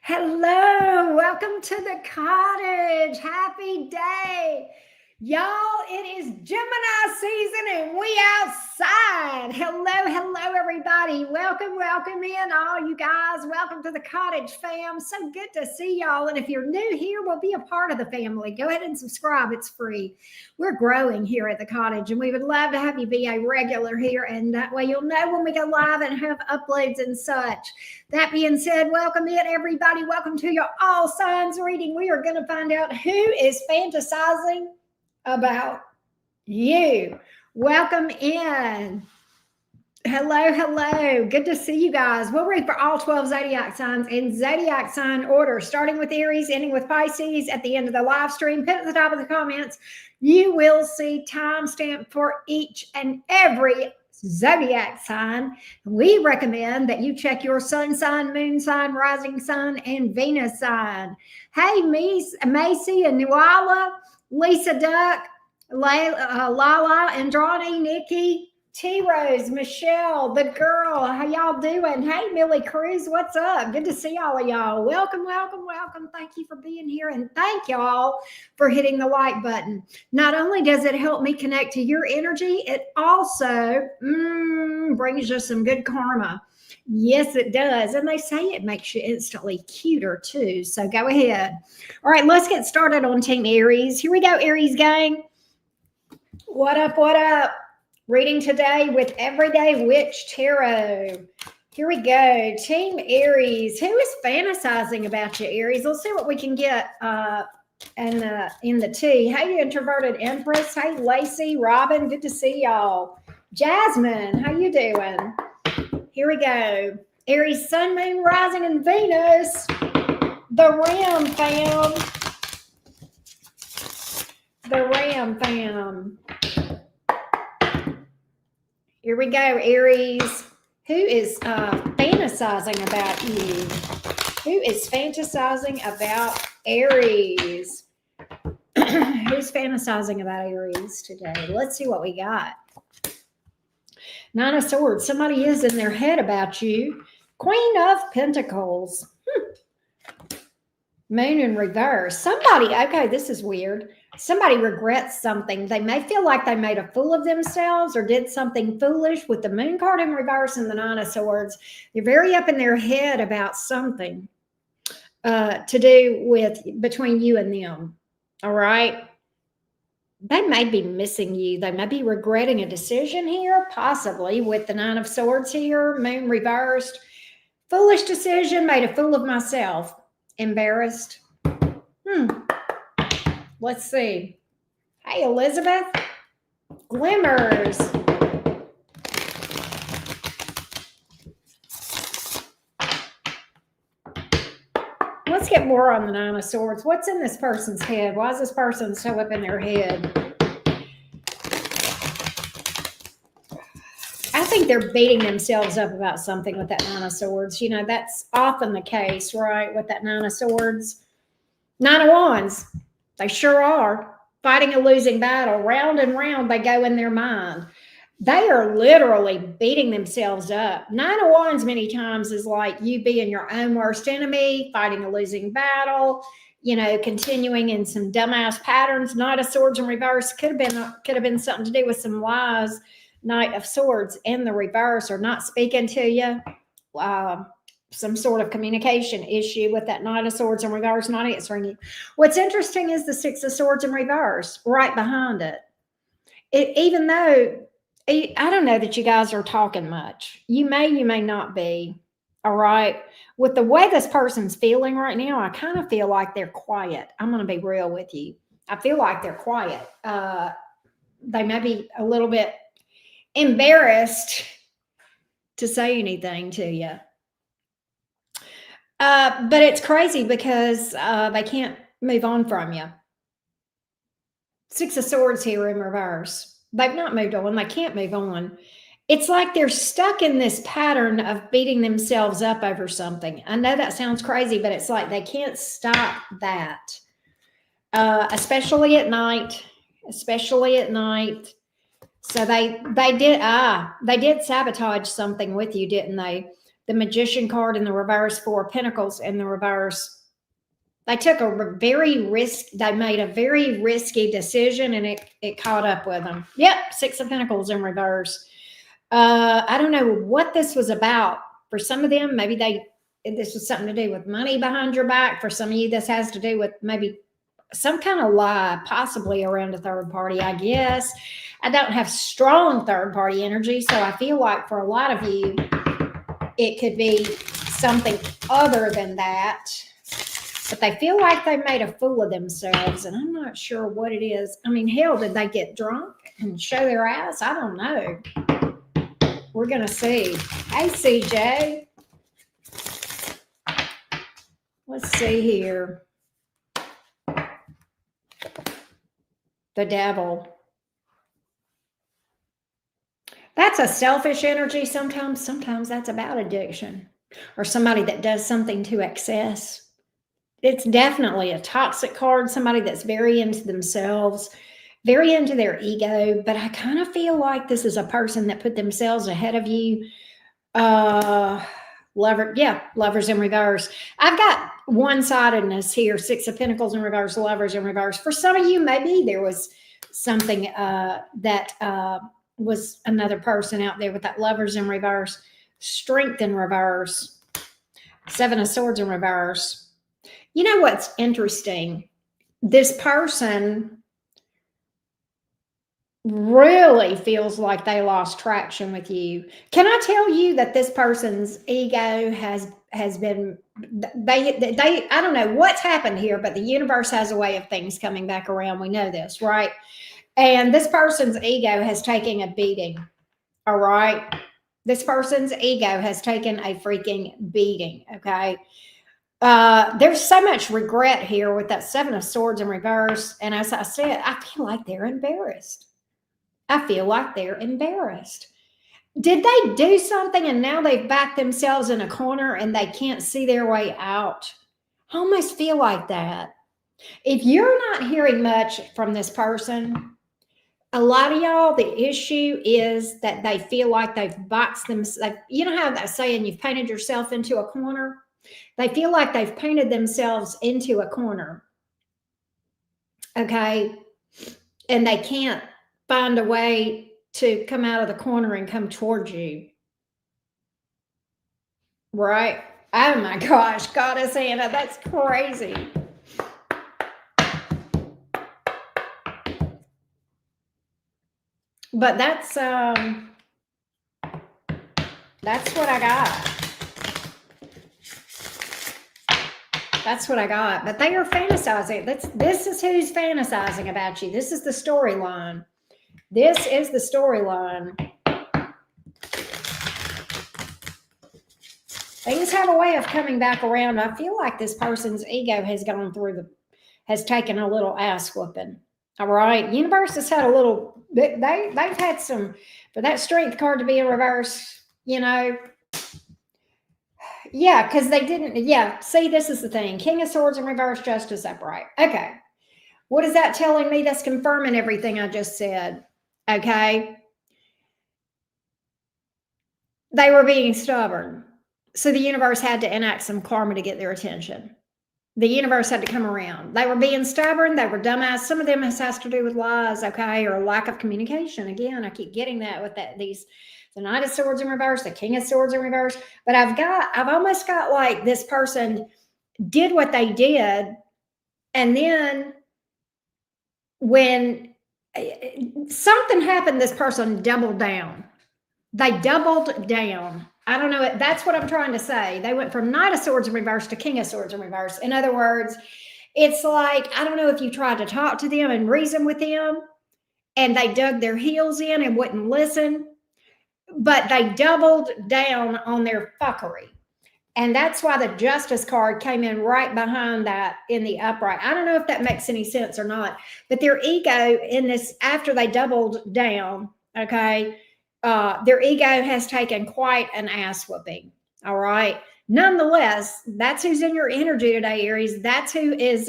Hello, welcome to the cottage. Happy day. Y'all, it is Gemini season and we outside. Hello, everybody. Welcome in, all you guys. Welcome to the cottage, fam. So good to see y'all. And if you're new here, well, be a part of the family. Go ahead and subscribe. It's free. We're growing here at the cottage, and we would love to have you be a regular here. And that way you'll know when we go live and have uploads and such. That being said, welcome in, everybody. Welcome to your all signs reading. We are going to find out who is fantasizing about you. Welcome in. Hello. Good to see you guys. We'll read for all 12 zodiac signs in zodiac sign order, starting with Aries, ending with Pisces. At the end of the live stream, put at the top of the comments, you will see timestamp for each and every zodiac sign. We recommend that you check your sun sign, moon sign, rising sign, and Venus sign. Hey, Macy and Nuala, Lisa Duck, Lala, Andrani, Nikki, T-Rose, Michelle, the girl, how y'all doing? Hey, Millie Cruz, what's up? Good to see all of y'all. Welcome. Thank you for being here, and thank y'all for hitting the like button. Not only does it help me connect to your energy, it also brings you some good karma. Yes, it does. And they say it makes you instantly cuter too. So go ahead. All right, let's get started on Team Aries. Here we go, Aries gang. What up? Reading today with Everyday Witch Tarot. Here we go. Team Aries. Who is fantasizing about you, Aries? Let's see what we can get in the tea. Hey, Introverted Empress. Hey, Lacey, Robin. Good to see y'all. Jasmine, how you doing? Here we go. Aries, Sun, Moon, Rising, and Venus. The Ram fam. Here we go, Aries. Who is fantasizing about you? Who is fantasizing about Aries? Who's fantasizing about Aries today? Let's see what we got. Nine of Swords. Somebody is in their head about you. Queen of Pentacles. Moon in reverse. Somebody, okay, this is weird. Somebody regrets something. They may feel like they made a fool of themselves or did something foolish with the Moon card in reverse and the Nine of Swords. They're very up in their head about something to do with between you and them. All right. They may be missing you. They may be regretting a decision here, possibly with the Nine of Swords here, Moon reversed. Foolish decision, made a fool of myself. Embarrassed. Let's see. Hey, Elizabeth. Glimmers. Let's get more on the Nine of Swords. What's in this person's head? Why is this person so up in their head? I think they're beating themselves up about something with that Nine of Swords. You know, that's often the case, right? With that Nine of Swords. Nine of Wands. They sure are. Fighting a losing battle. Round and round they go in their mind. They are literally beating themselves up. Nine of Wands many times is like you being your own worst enemy, fighting a losing battle, you know, continuing in some dumbass patterns. Knight of Swords in reverse could have been something to do with some lies. Knight of Swords in the reverse, or not speaking to you. Some sort of communication issue with that Knight of Swords in reverse, not answering you. What's interesting is the Six of Swords in reverse right behind it. Even though I don't know that you guys are talking much. You may not be. All right. With the way this person's feeling right now, I kind of feel like they're quiet. I'm going to be real with you. I feel like they're quiet. They may be a little bit embarrassed to say anything to you. But it's crazy because they can't move on from you. Six of Swords here in reverse. They've not moved on. They can't move on. It's like they're stuck in this pattern of beating themselves up over something. I know that sounds crazy, but it's like they can't stop that. Especially at night. So they did sabotage something with you, didn't they? the Magician card in the reverse, Four of Pentacles in the reverse. They took they made a very risky decision, and it caught up with them. Yep, Six of Pentacles in reverse. I don't know what this was about. For some of them, maybe this was something to do with money behind your back. For some of you, this has to do with maybe some kind of lie, possibly around a third party, I guess. I don't have strong third party energy, so I feel like for a lot of you, it could be something other than that. But they feel like they made a fool of themselves, and I'm not sure what it is. I mean, hell, did they get drunk and show their ass? I don't know. We're going to see. Hey, CJ. Let's see here. The Devil. That's a selfish energy sometimes. Sometimes that's about addiction or somebody that does something to excess. It's definitely a toxic card, somebody that's very into themselves, very into their ego. But I kind of feel like this is a person that put themselves ahead of you. Lovers in reverse. I've got one-sidedness here. Six of Pentacles in reverse, Lovers in reverse. For some of you, maybe there was something that was another person out there with that Lovers in reverse, Strength in reverse, Seven of Swords in reverse. You know what's interesting? This person really feels like they lost traction with you. Can I tell you that this person's ego has been, I don't know what's happened here, but the universe has a way of things coming back around. We know this, right? And this person's ego has taken a beating. All right. This person's ego has taken a freaking beating. Okay. There's so much regret here with that Seven of Swords in reverse. And as I said, I feel like they're embarrassed. I feel like they're embarrassed. Did they do something and now they've backed themselves in a corner and they can't see their way out? I almost feel like that. If you're not hearing much from this person, a lot of y'all, the issue is that they feel like they've boxed themselves. You know how that saying, you've painted yourself into a corner? They feel like they've painted themselves into a corner. Okay. And they can't find a way to come out of the corner and come towards you. Right? Oh my gosh, Goddess Anna, that's crazy. But that's what I got. That's what I got. But they are fantasizing. This is who's fantasizing about you. This is the storyline. This is the storyline. Things have a way of coming back around. I feel like this person's ego has gone through has taken a little ass whooping. All right. Universe has had a little, they've had some, for that Strength card to be in reverse, you know. Yeah, because they didn't, see, this is the thing. King of Swords in reverse, Justice upright. Okay. What is that telling me? That's confirming everything I just said. Okay. They were being stubborn. So the universe had to enact some karma to get their attention. The universe had to come around. They were being stubborn. They were dumbass. Some of them has to do with lies, okay, or lack of communication. Again, I keep getting that with the Knight of Swords in reverse, the King of Swords in reverse. But I've almost got like this person did what they did, and then when something happened, this person doubled down. They doubled down. I don't know. That's what I'm trying to say. They went from Knight of Swords in reverse to King of Swords in reverse. In other words, it's like, I don't know if you tried to talk to them and reason with them and they dug their heels in and wouldn't listen, but they doubled down on their fuckery. And that's why the Justice card came in right behind that in the upright. I don't know if that makes any sense or not, but their ego in this, after they doubled down, okay, their ego has taken quite an ass whooping. All right. Nonetheless, that's who's in your energy today, Aries. That's who's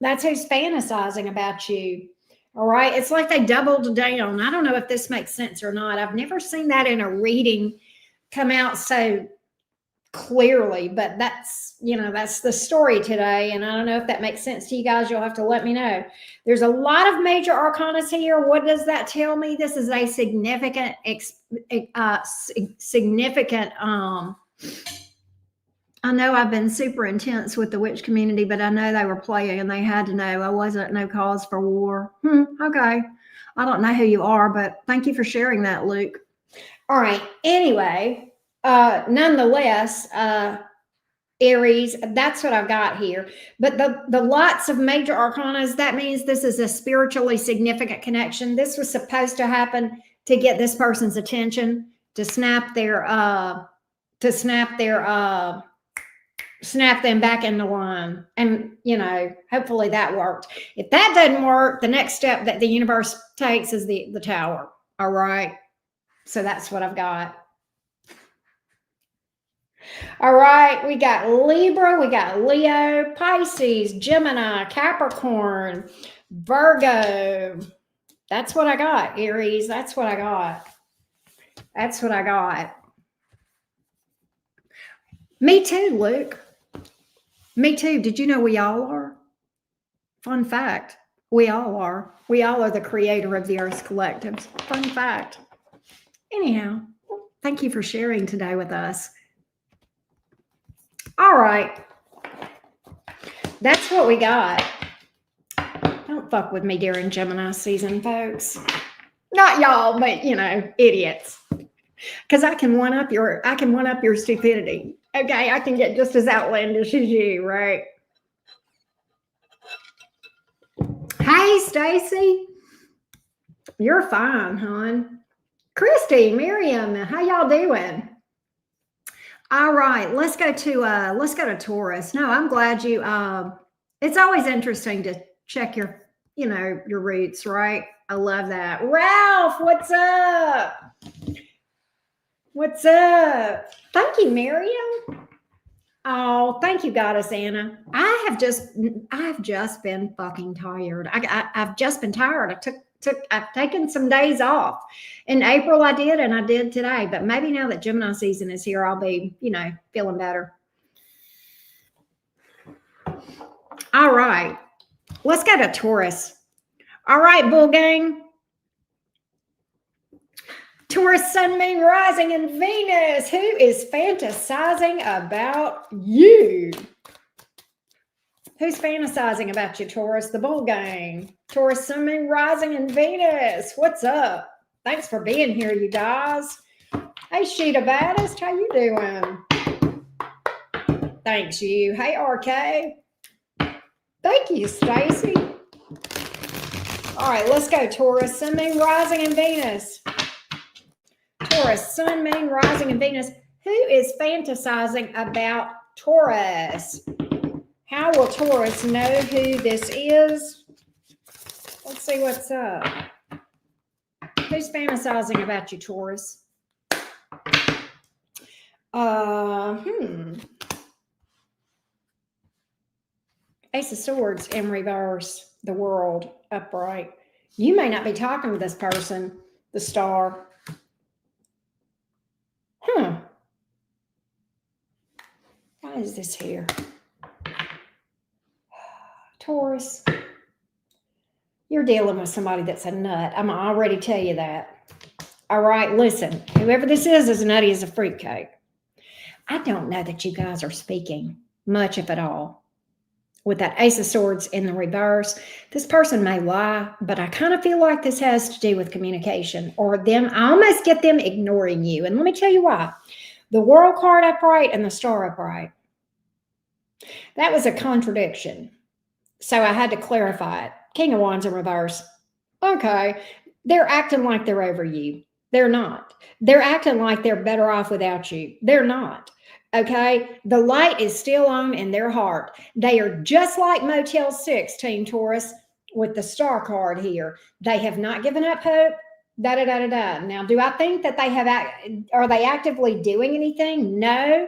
fantasizing about you. All right. It's like they doubled down. I don't know if this makes sense or not. I've never seen that in a reading come out so clearly, but that's, that's the story today. And I don't know if that makes sense to you guys. You'll have to let me know. There's a lot of major arcanas here. What does that tell me? This is a significant, I know I've been super intense with the witch community, but I know they were playing and they had to know I wasn't no cause for war. Okay. I don't know who you are, but thank you for sharing that, Luke. All right. Anyway, nonetheless, Aries, that's what I've got here. But the lots of major arcanas, that means this is a spiritually significant connection. This was supposed to happen to get this person's attention, to snap them back into line. And, hopefully that worked. If that doesn't work, the next step that the universe takes is the tower. All right. So that's what I've got. All right, we got Libra, we got Leo, Pisces, Gemini, Capricorn, Virgo. That's what I got, Aries. That's what I got. That's what I got. Me too, Luke. Me too. Did you know we all are? Fun fact. We all are. We all are the creator of the Earth's collectives. Fun fact. Anyhow, thank you for sharing today with us. All right. That's what we got. Don't fuck with me during Gemini season, folks. Not y'all, but idiots. Because I can one up your stupidity. Okay, I can get just as outlandish as you, right? Hey, Stacy. You're fine, hon. Christy, Miriam, how y'all doing? All right, let's go to Taurus. No, I'm glad you. It's always interesting to check your roots, right? I love that. Ralph, what's up? What's up? Thank you, Miriam. Oh, thank you, Goddess Anna. I've just been fucking tired. I've just been tired. I've taken some days off. In April I did, and I did today. But maybe now that Gemini season is here, I'll be, feeling better. All right. Let's go to Taurus. All right, Bull Gang. Taurus, Sun, Moon, Rising, and Venus. Who is fantasizing about you? Who's fantasizing about you, Taurus? The Bull Gang. Taurus, Sun, Moon, Rising, and Venus. What's up? Thanks for being here, you guys. Hey, Sheeta Baddest. How you doing? Thanks, you. Hey, RK. Thank you, Stacy. All right, let's go, Taurus, Sun, Moon, Rising, and Venus. Taurus, Sun, Moon, Rising, and Venus. Who is fantasizing about Taurus? How will Taurus know who this is? Let's see what's up. Who's fantasizing about you, Taurus? Ace of Swords in reverse. The World upright. You may not be talking to this person. The Star. Why is this here? Taurus. You're dealing with somebody that's a nut. I'm going to already tell you that. All right, listen. Whoever this is as nutty as a fruitcake. I don't know that you guys are speaking much, if at all. With that Ace of Swords in the reverse, this person may lie, but I kind of feel like this has to do with communication or them. I almost get them ignoring you. And let me tell you why. The World card upright and the Star upright. That was a contradiction. So I had to clarify it. King of Wands in reverse. Okay. They're acting like they're over you. They're not. They're acting like they're better off without you. They're not. Okay. The light is still on in their heart. They are just like Motel 6, Team Taurus, with the Star card here. They have not given up hope. Now, do I think that are they actively doing anything? No.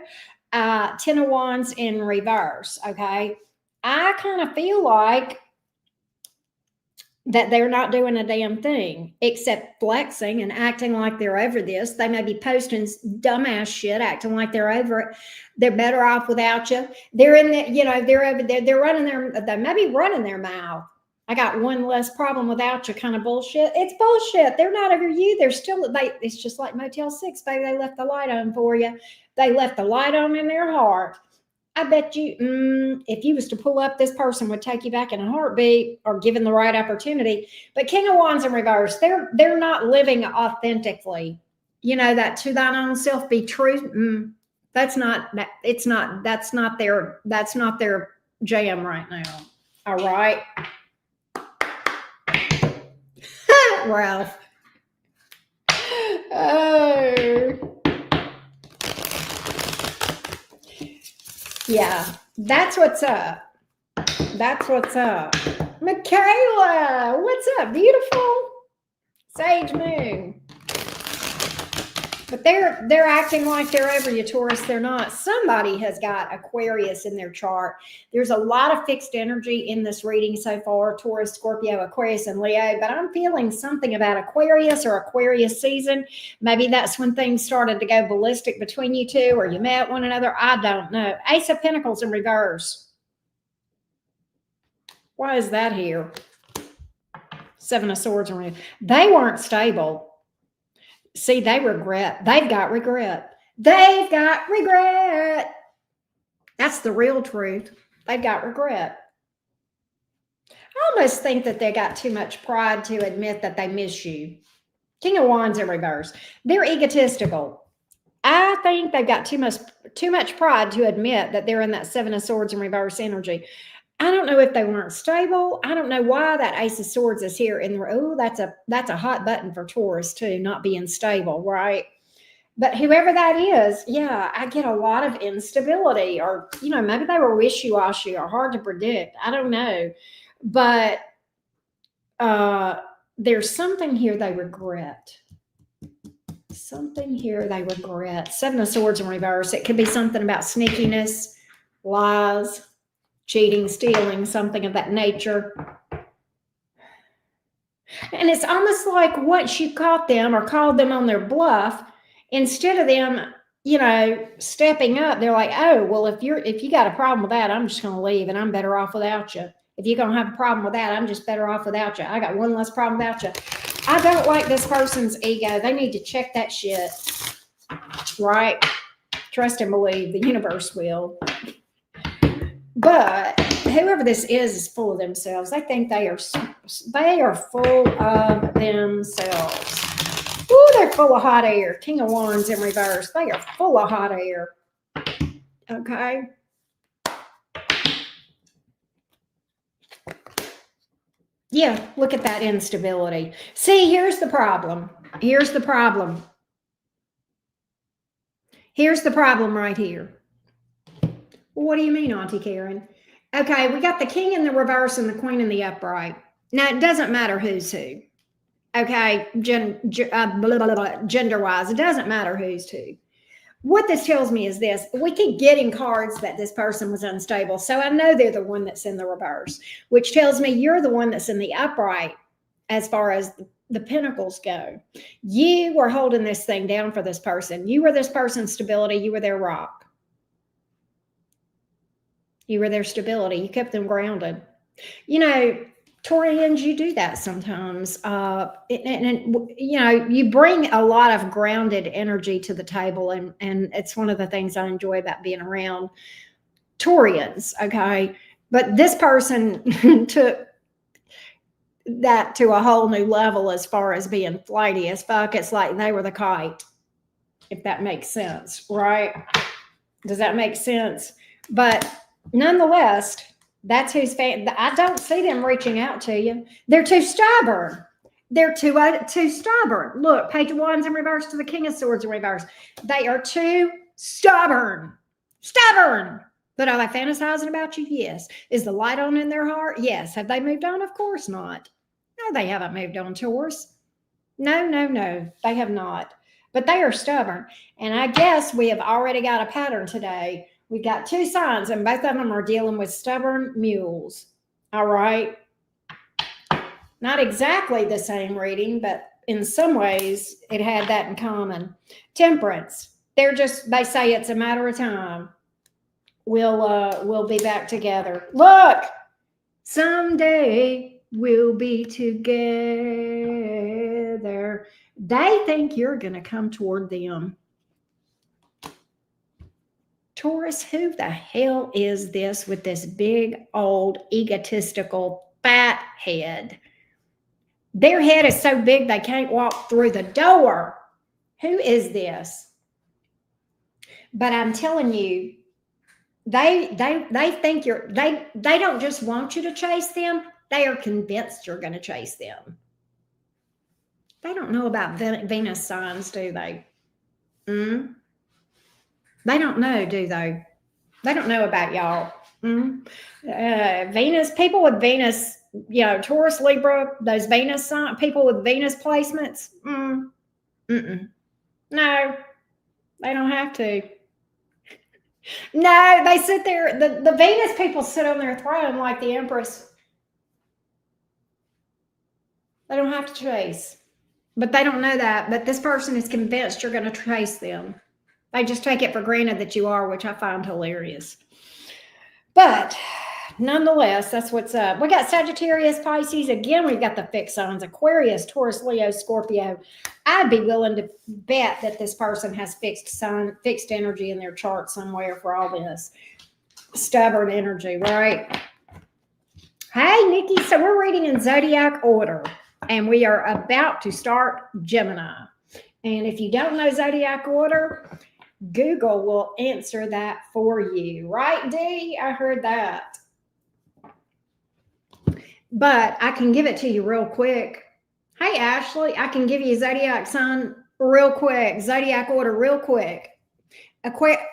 10 of Wands in reverse. Okay. I kind of feel like that they're not doing a damn thing except flexing and acting like they're over this. They may be posting dumbass shit, acting like they're over it. They're better off without you. They're in the, they're over there. They're running they may be running their mouth. I got one less problem without you kind of bullshit. It's bullshit. They're not over you. They're still, it's just like Motel 6, baby. They left the light on for you. They left the light on in their heart. I bet you, if you was to pull up, this person would take you back in a heartbeat or given the right opportunity. But King of Wands in reverse, they're not living authentically. That to thine own self be true. That's not their jam right now. All right, Ralph. Oh. Yeah, that's what's up. That's what's up. Michaela, what's up, beautiful? Sage Moon. But they're acting like they're over you, Taurus. They're not. Somebody has got Aquarius in their chart. There's a lot of fixed energy in this reading so far, Taurus, Scorpio, Aquarius, and Leo. But I'm feeling something about Aquarius or Aquarius season. Maybe that's when things started to go ballistic between you two, or you met one another. I don't know. Ace of Pentacles in reverse. Why is that here? Seven of Swords in reverse. They weren't stable. See, they regret. They've got regret. They've got regret. That's the real truth. They've got regret. I almost think that they got too much pride to admit that they miss you. King of Wands in reverse. They're egotistical. I think they've got too much pride to admit that they're in that Seven of Swords in reverse energy. I don't know if they weren't stable. I don't know why that Ace of Swords is here. That's a hot button for Taurus too, not being stable, right? But whoever that is, yeah, I get a lot of instability, or maybe they were wishy-washy or hard to predict. I don't know, but there's something here they regret. Something here they regret. Seven of Swords in reverse. It could be something about sneakiness, lies, cheating, stealing, something of that nature. And it's almost like once you caught them or called them on their bluff, instead of them, stepping up, they're like, oh, well, if you got a problem with that, I'm just going to leave and I'm better off without you. If you're going to have a problem with that, I'm just better off without you. I got one less problem without you. I don't like this person's ego. They need to check that shit. Right? Trust and believe. The universe will. But whoever this is full of themselves. They think they are full of themselves. Ooh, they're full of hot air. King of Wands in reverse. They are full of hot air. Okay. Yeah, look at that instability. See, here's the problem. Here's the problem. Here's the problem right here. What do you mean, Auntie Karen? Okay, we got the king in the reverse and the queen in the upright. Now, it doesn't matter who's who. Okay, gender-wise, it doesn't matter who's who. What this tells me is this. We keep getting cards that this person was unstable. So I know they're the one that's in the reverse, which tells me you're the one that's in the upright as far as the pentacles go. You were holding this thing down for this person. You were this person's stability. You were their rock. You were their stability. You kept them grounded. Taurians, you do that sometimes. You bring a lot of grounded energy to the table. And it's one of the things I enjoy about being around Taurians. Okay. But this person took that to a whole new level as far as being flighty as fuck. It's like they were the kite, if that makes sense. Right? Does that make sense? But nonetheless, that's who's fan. I don't see them reaching out to you. They're too stubborn. They're too stubborn. Look, Page of Wands in reverse to the King of Swords in reverse. They are too stubborn. Stubborn. But are they fantasizing about you? Yes. Is the light on in their heart? Yes. Have they moved on? Of course not. No, they haven't moved on, Taurus. No. They have not. But they are stubborn. And I guess we have already got a pattern today. We got two signs, and both of them are dealing with stubborn mules. All right. Not exactly the same reading, but in some ways it had that in common. Temperance. They say it's a matter of time. We'll be back together. Look, someday we'll be together. They think you're going to come toward them. Taurus, who the hell is this with this big, old, egotistical, fat head? Their head is so big they can't walk through the door. Who is this? But I'm telling you, they think they don't just want you to chase them, they are convinced you're going to chase them. They don't know about Venus signs, do they? They don't know, do they? They don't know about y'all. Venus, people with Venus, Taurus, Libra, those Venus sign people with Venus placements. No, they don't have to. No, they sit there. The Venus people sit on their throne like the Empress. They don't have to chase. But they don't know that. But this person is convinced you're going to chase them. They just take it for granted that you are, which I find hilarious. But nonetheless, that's what's up. We got Sagittarius, Pisces. Again, we've got the fixed signs. Aquarius, Taurus, Leo, Scorpio. I'd be willing to bet that this person has fixed energy in their chart somewhere for all this. Stubborn energy, right? Hey, Nikki. So we're reading in zodiac order, and we are about to start Gemini. And if you don't know zodiac order, Google will answer that for you. Right, Dee? I heard that. But I can give it to you real quick. Hey, Ashley, I can give you zodiac sign real quick, zodiac order real quick.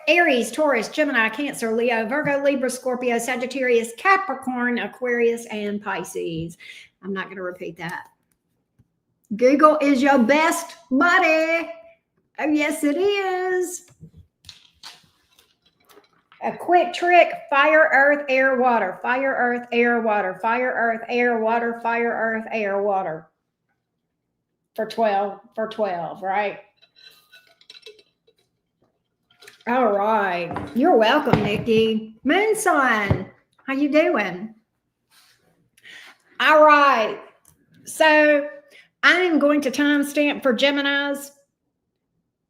Aries, Taurus, Gemini, Cancer, Leo, Virgo, Libra, Scorpio, Sagittarius, Capricorn, Aquarius, and Pisces. I'm not going to repeat that. Google is your best buddy. Oh, yes, it is. A quick trick: fire, earth, air, water. Fire, earth, air, water. Fire, earth, air, water. Fire, earth, air, water. For 12, right? All right. You're welcome, Nikki. Moon sign, how you doing? All right. So I'm going to timestamp for Geminis.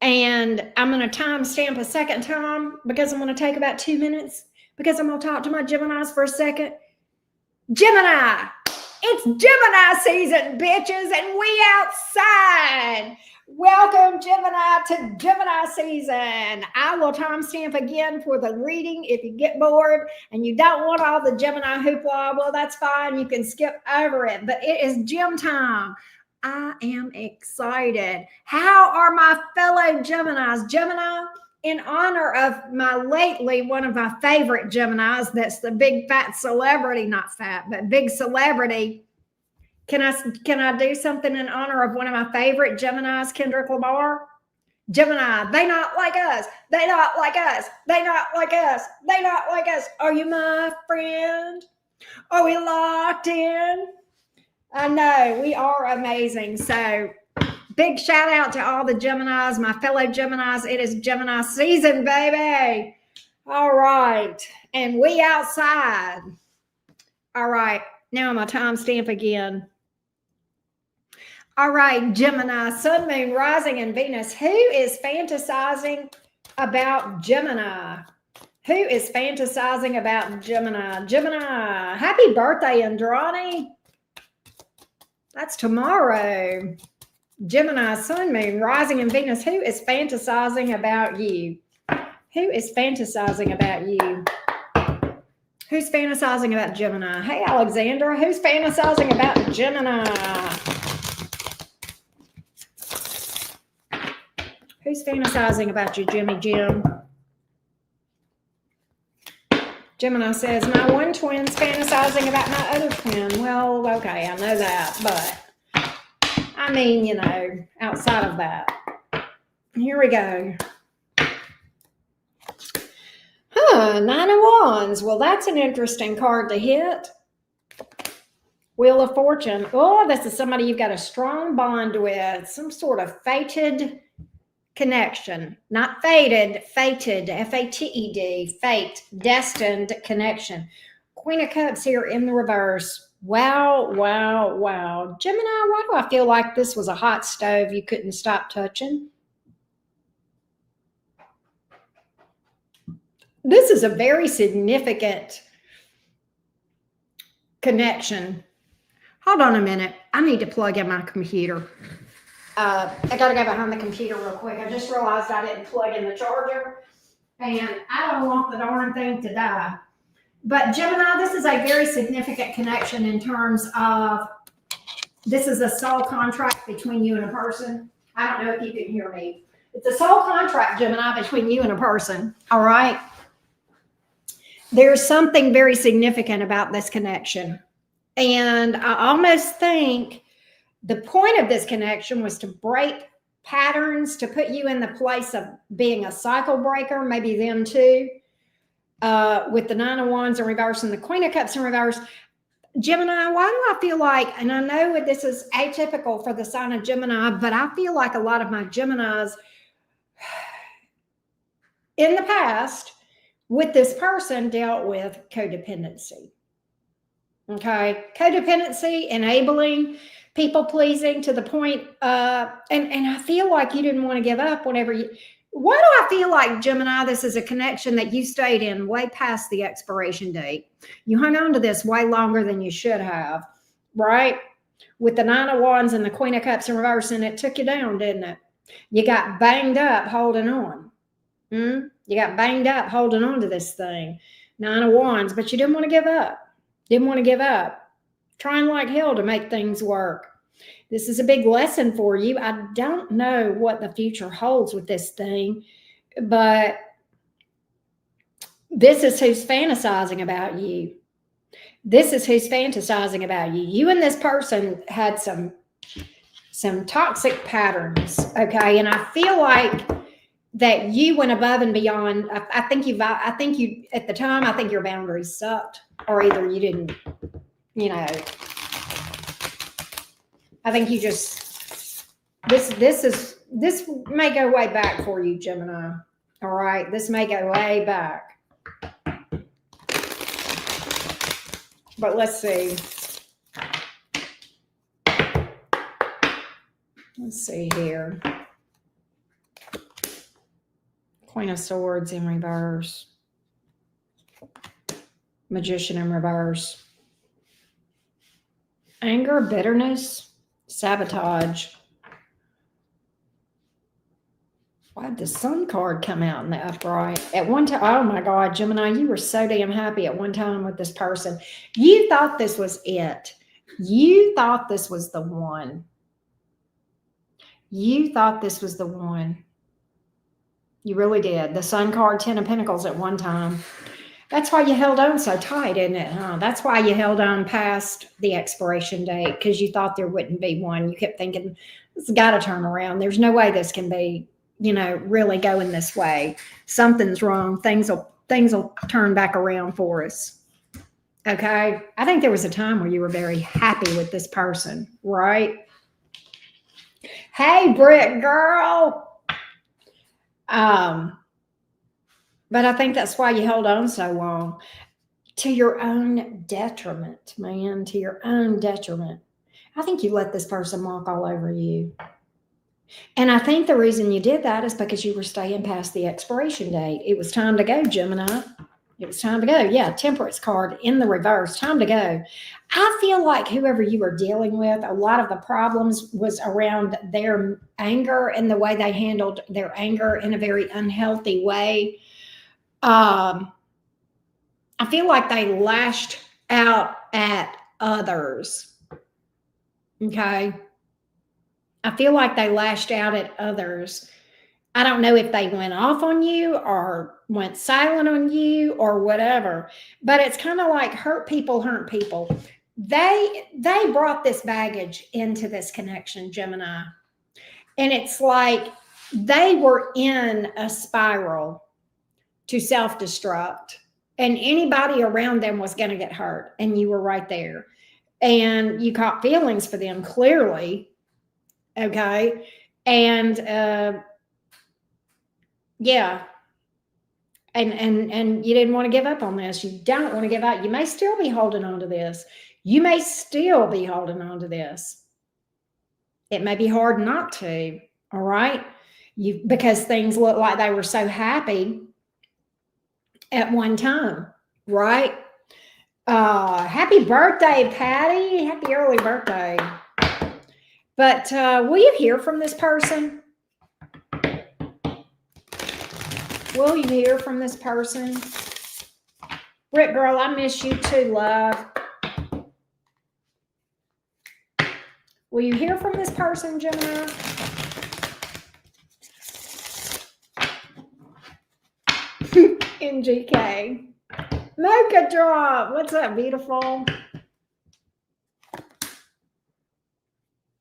And I'm going to timestamp a second time because I'm going to take about 2 minutes because I'm going to talk to my Geminis for a second. Gemini, it's Gemini season, bitches, and we outside. Welcome, Gemini, to Gemini season. I will timestamp again for the reading. If you get bored and you don't want all the Gemini hoopla, well, that's fine. You can skip over it. But it is Gem time. I am excited. How are my fellow Geminis? Gemini, in honor of one of my favorite Geminis, that's the big fat celebrity, not fat, but big celebrity. Can I do something in honor of one of my favorite Geminis, Kendrick Lamar? Gemini, they not like us. They not like us. They not like us. They not like us. Are you my friend? Are we locked in? I know, we are amazing. So big shout out to all the Geminis, my fellow Geminis. It is Gemini season, baby. All right. And we outside. All right. Now I'm going to timestamp again. All right, Gemini, Sun, Moon, Rising, and Venus. Who is fantasizing about Gemini? Who is fantasizing about Gemini? Gemini, happy birthday, Andrani. That's tomorrow. Gemini, Sun, Moon, Rising, and Venus. Who is fantasizing about you? Who is fantasizing about you? Who's fantasizing about Gemini? Hey, Alexandra, who's fantasizing about Gemini? Who's fantasizing about you, Jimmy Jim? Gemini says, my one twin's fantasizing about my other twin. Well, okay, I know that, but I mean, you know, outside of that. Here we go. Nine of Wands. Well, that's an interesting card to hit. Wheel of Fortune. Oh, this is somebody you've got a strong bond with, some sort of fated connection. Not fated, fated, Fated, fate, destined connection. Queen of Cups here in the reverse. Wow, wow, wow. Gemini, why do I feel like this was a hot stove you couldn't stop touching? This is a very significant connection. Hold on a minute. I need to plug in my computer. I got to go behind the computer real quick. I just realized I didn't plug in the charger, and I don't want the darn thing to die. But Gemini, this is a very significant connection in terms of this is a soul contract between you and a person. I don't know if you can hear me. It's a soul contract, Gemini, between you and a person. All right. There's something very significant about this connection. And I almost think the point of this connection was to break patterns, to put you in the place of being a cycle breaker, maybe them too. With the Nine of Wands in reverse and the Queen of Cups in reverse. Gemini, why do I feel like, and I know this is atypical for the sign of Gemini, but I feel like a lot of my Geminis in the past with this person dealt with codependency. Okay, codependency, enabling, people pleasing to the point, and I feel like you didn't want to give up whenever you. Why do I feel like, Gemini, this is a connection that you stayed in way past the expiration date? You hung on to this way longer than you should have, right? With the Nine of Wands and the Queen of Cups in reverse, and it took you down, didn't it? You got banged up holding on. You got banged up holding on to this thing. Nine of Wands, but you didn't want to give up. Didn't want to give up. Trying like hell to make things work. This is a big lesson for you. I don't know what the future holds with this thing, but this is who's fantasizing about you. This is who's fantasizing about you. You and this person had some toxic patterns, okay? And I feel like that you went above and beyond. I think you at the time, I think your boundaries sucked, or either you didn't, I think you just, this may go way back for you, Gemini. All right. This may go way back. But let's see. Let's see here. Queen of Swords in reverse. Magician in reverse. Anger, bitterness, sabotage. Why did the Sun card come out in the upright? At one time, oh my God, Gemini, you were so damn happy at one time with this person. You thought this was it. You thought this was the one. You thought this was the one. You really did. The Sun card, 10 of Pentacles at one time. That's why you held on so tight, isn't it? Huh? That's why you held on past the expiration date, because you thought there wouldn't be one. You kept thinking, this has got to turn around. There's no way this can be, really going this way. Something's wrong. Things will turn back around for us. Okay? I think there was a time where you were very happy with this person, right? Hey, Britt girl. But I think that's why you held on so long. To your own detriment, man. To your own detriment. I think you let this person walk all over you. And I think the reason you did that is because you were staying past the expiration date. It was time to go, Gemini. It was time to go. Yeah, Temperance card in the reverse. Time to go. I feel like whoever you were dealing with, a lot of the problems was around their anger and the way they handled their anger in a very unhealthy way. I feel like they lashed out at others. Okay. I feel like they lashed out at others. I don't know if they went off on you or went silent on you or whatever, but it's kind of like hurt people. They brought this baggage into this connection, Gemini. And it's like they were in a spiral to self-destruct, and anybody around them was going to get hurt, and you were right there. and you caught feelings for them clearly. Okay. And yeah. And you didn't want to give up on this. You don't want to give up. You may still be holding on to this. You may still be holding on to this. It may be hard not to, all right? Because things look like they were so happy at one time, right? Happy birthday, Patty. Happy early birthday. But will you hear from this person? Will you hear from this person? Rick girl, I miss you too, love. Will you hear from this person, Gemini? NGK. Mocha drop. What's up, beautiful?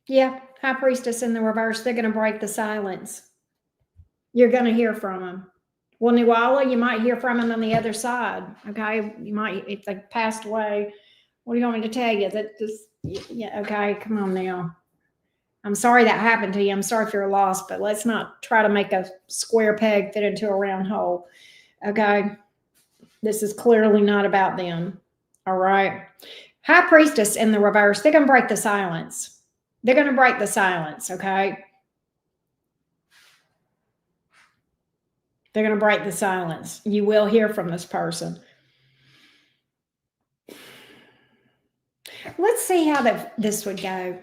Yeah, High Priestess in the reverse. They're going to break the silence. You're going to hear from them. Well, Nuala, you might hear from them on the other side. Okay, you might, if they passed away. What do you want me to tell you? That just, yeah, okay, come on now. I'm sorry that happened to you. I'm sorry if you're lost, but let's not try to make a square peg fit into a round hole. Okay, this is clearly not about them. All right. High Priestess in the reverse. They're going to break the silence. They're going to break the silence. Okay. They're going to break the silence. You will hear from this person. Let's see how this would go.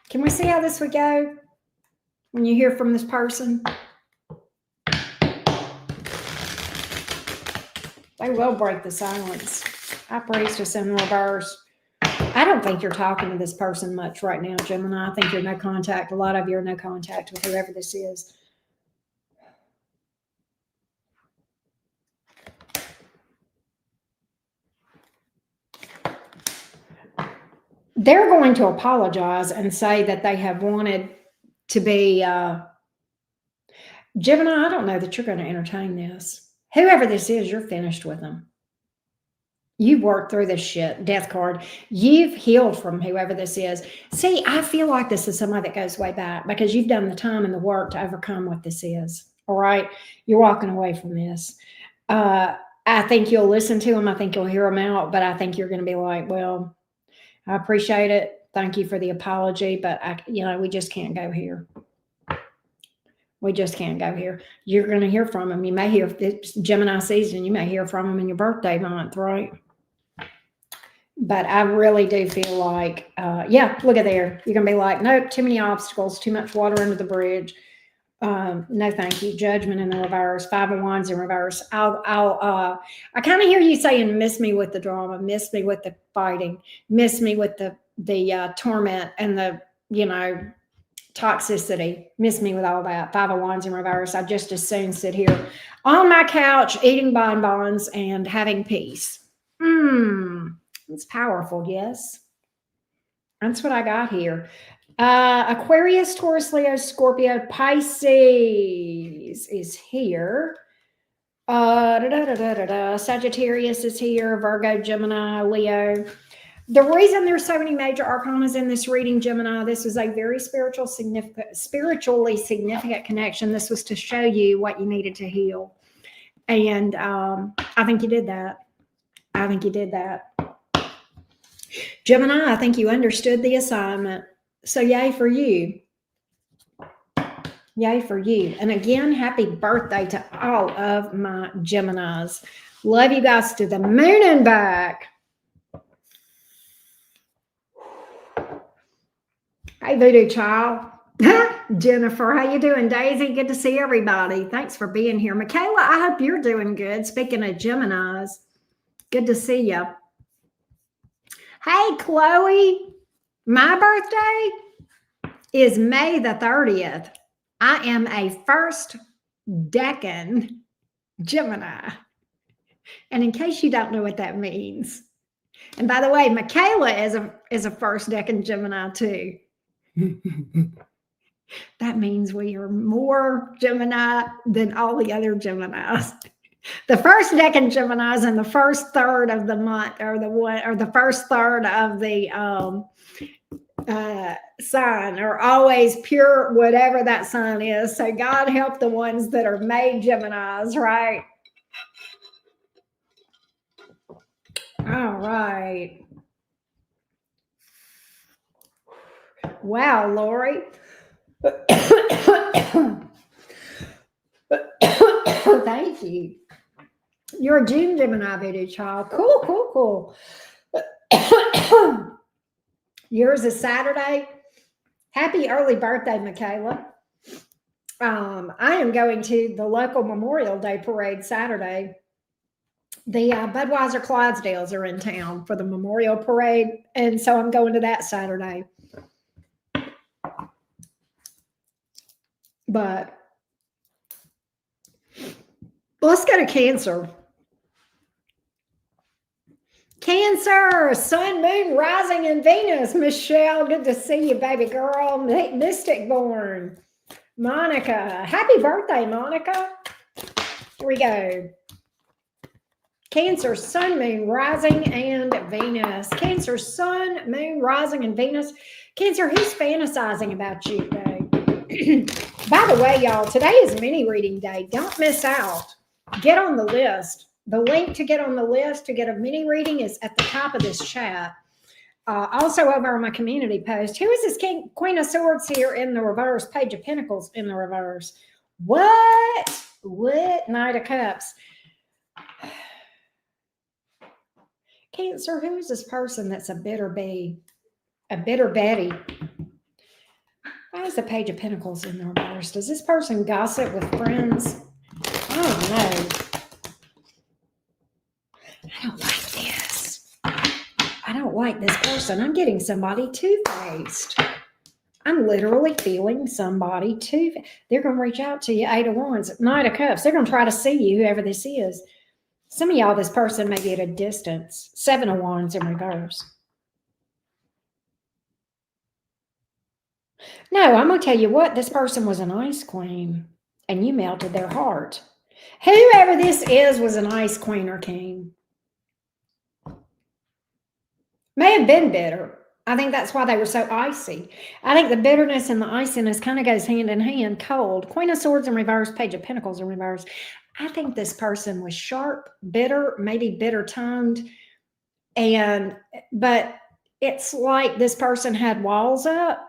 Can we see how this would go when you hear from this person? They will break the silence. High Priestess in reverse. I don't think you're talking to this person much right now, Gemini. I think you're no contact. A lot of you are no contact with whoever this is. They're going to apologize and say that they have wanted to be Gemini. I don't know that you're going to entertain this. Whoever this is, you're finished with them. You've worked through this shit. Death card. You've healed from whoever this is. See, I feel like this is somebody that goes way back because you've done the time and the work to overcome what this is. All right. You're walking away from this. I think you'll listen to them. I think you'll hear them out, but I think you're going to be like, well, I appreciate it. Thank you for the apology, but we just can't go here. We just can't go here. You're going to hear from them. You may hear, it's Gemini season, you may hear from them in your birthday month, right? But I really do feel like, yeah, look at there. You're going to be like, nope, too many obstacles, too much water under the bridge. No, thank you. Judgment in the reverse, 5 of Wands in reverse. I kind of hear you saying, miss me with the drama, miss me with the fighting, miss me with the torment and the, toxicity, miss me with all that. 5 of Wands in reverse. I just as soon sit here on my couch eating bonbons and having peace. It's powerful. Yes. That's what I got here. Aquarius, Taurus, Leo, Scorpio, Pisces is here. Sagittarius is here. Virgo, Gemini, Leo. The reason there's so many major arcanas in this reading, Gemini, this was a very spiritually significant connection. This was to show you what you needed to heal. And I think you did that. I think you did that. Gemini, I think you understood the assignment. So yay for you. Yay for you. And again, happy birthday to all of my Geminis. Love you guys to the moon and back. Hey, Voodoo Child. Jennifer, how you doing? Daisy, good to see everybody. Thanks for being here. Michaela, I hope you're doing good. Speaking of Geminis, good to see you. Hey, Chloe, my birthday is May the 30th. I am a first decan Gemini. And in case you don't know what that means, and by the way, Michaela is a first decan Gemini too. That means we are more Gemini than all the other Geminis. The first decan Geminis and the first third of the month, or the first third of the sign, are always pure, whatever that sign is. So God help the ones that are made Geminis, right? All right. Wow, Lori. Thank you. You're a June Gemini, baby child. Cool, cool, cool. Yours is Saturday. Happy early birthday, Michaela. I am going to the local Memorial Day parade Saturday. The Budweiser Clydesdales are in town for the Memorial Parade, and so I'm going to that Saturday. But let's go to Cancer. Cancer, Sun, Moon, Rising, and Venus. Michelle, good to see you, baby girl. Mystic born. Monica, happy birthday, Monica. Here we go. Cancer, Sun, Moon, Rising, and Venus. Cancer, Sun, Moon, Rising, and Venus. Cancer, who's fantasizing about you today? By the way, y'all, today is mini reading day. Don't miss out. Get on the list. The link to get on the list to get a mini reading is at the top of this chat. Also over on my community post. Who is this Queen of Swords here in the reverse? Page of Pentacles in the reverse. What? Knight of Cups. Cancer, who is this person that's a bitter bee? A bitter Betty? Why is the Page of Pentacles in the reverse? Does this person gossip with friends? Oh, no. I don't like this. I don't like this person. I'm getting somebody two-faced. I'm literally feeling somebody two-faced. They're going to reach out to you. 8 of Wands, Knight of Cups. They're going to try to see you, whoever this is. Some of y'all, this person may be at a distance. 7 of Wands in reverse. No, I'm going to tell you what. This person was an ice queen, and you melted their heart. Whoever this is was an ice queen or king. May have been bitter. I think that's why they were so icy. I think the bitterness and the iciness kind of goes hand in hand. Cold. Queen of Swords in reverse. Page of Pentacles in reverse. I think this person was sharp, bitter, maybe bitter-tongued. But it's like this person had walls up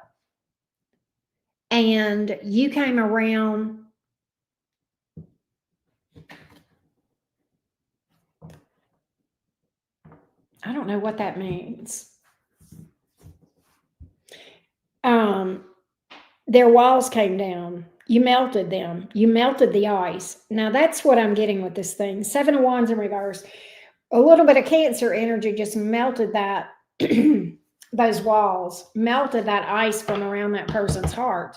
and you came around. I don't know what that means. Their walls came down. You melted them. You melted the ice. Now that's what I'm getting with this thing. 7 of Wands in reverse. A little bit of Cancer energy just melted that, those walls, melted that ice from around that person's heart.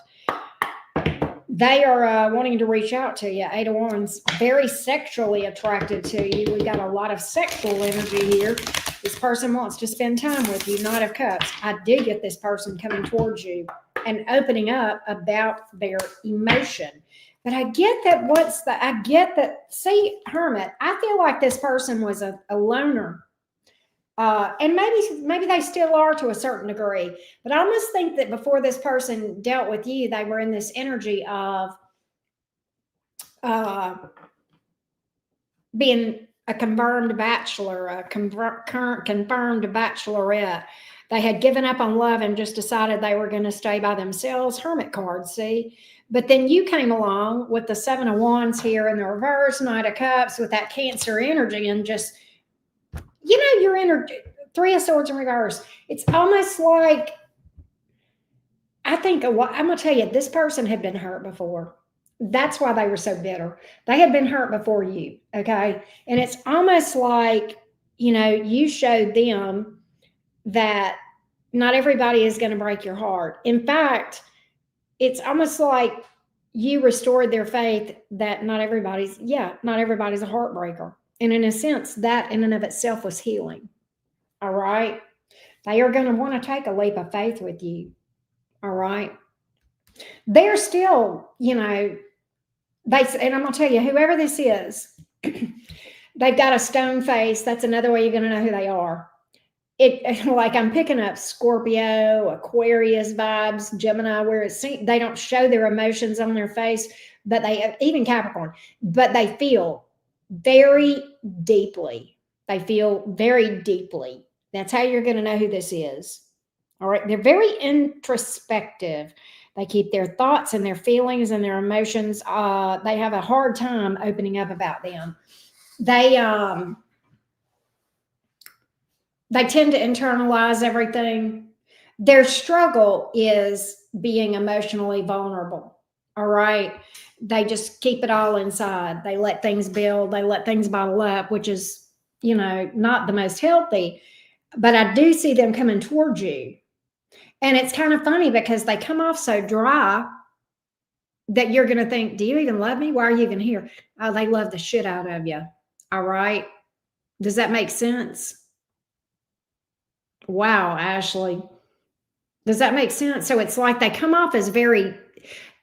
They are wanting to reach out to you. 8 of Wands, very sexually attracted to you. We got a lot of sexual energy here. This person wants to spend time with you. Knight of Cups. I did get this person coming towards you and opening up about their emotion. But I get that see, Hermit, I feel like this person was a loner. And maybe they still are to a certain degree. But I almost think that before this person dealt with you, they were in this energy of being a confirmed bachelor, a confirmed bachelorette. They had given up on love and just decided they were going to stay by themselves. Hermit card, see? But then you came along with the 7 of Wands here in the reverse, Knight of Cups with that Cancer energy and just, your energy, 3 of Swords in reverse. It's almost like, I'm going to tell you, this person had been hurt before. That's why they were so bitter. They had been hurt before you, okay? And it's almost like, you showed them that not everybody is going to break your heart. In fact, it's almost like you restored their faith that not everybody's a heartbreaker. And in a sense, that in and of itself was healing. All right? They are going to want to take a leap of faith with you. All right? They're still, and I'm going to tell you, whoever this is, They've got a stone face. That's another way you're going to know who they are. It like I'm picking up Scorpio, Aquarius vibes, Gemini, where they don't show their emotions on their face, but they even Capricorn, but they feel very deeply. They feel very deeply. That's how you're going to know who this is. All right, they're very introspective. They keep their thoughts and their feelings and their emotions. They have a hard time opening up about them. They tend to internalize everything. Their struggle is being emotionally vulnerable. All right. They just keep it all inside. They let things build, they let things bottle up, which is, not the most healthy. But I do see them coming towards you. And it's kind of funny because they come off so dry that you're going to think, do you even love me? Why are you even here? Oh, they love the shit out of you. All right. Does that make sense? Wow, Ashley. Does that make sense? So it's like they come off as very,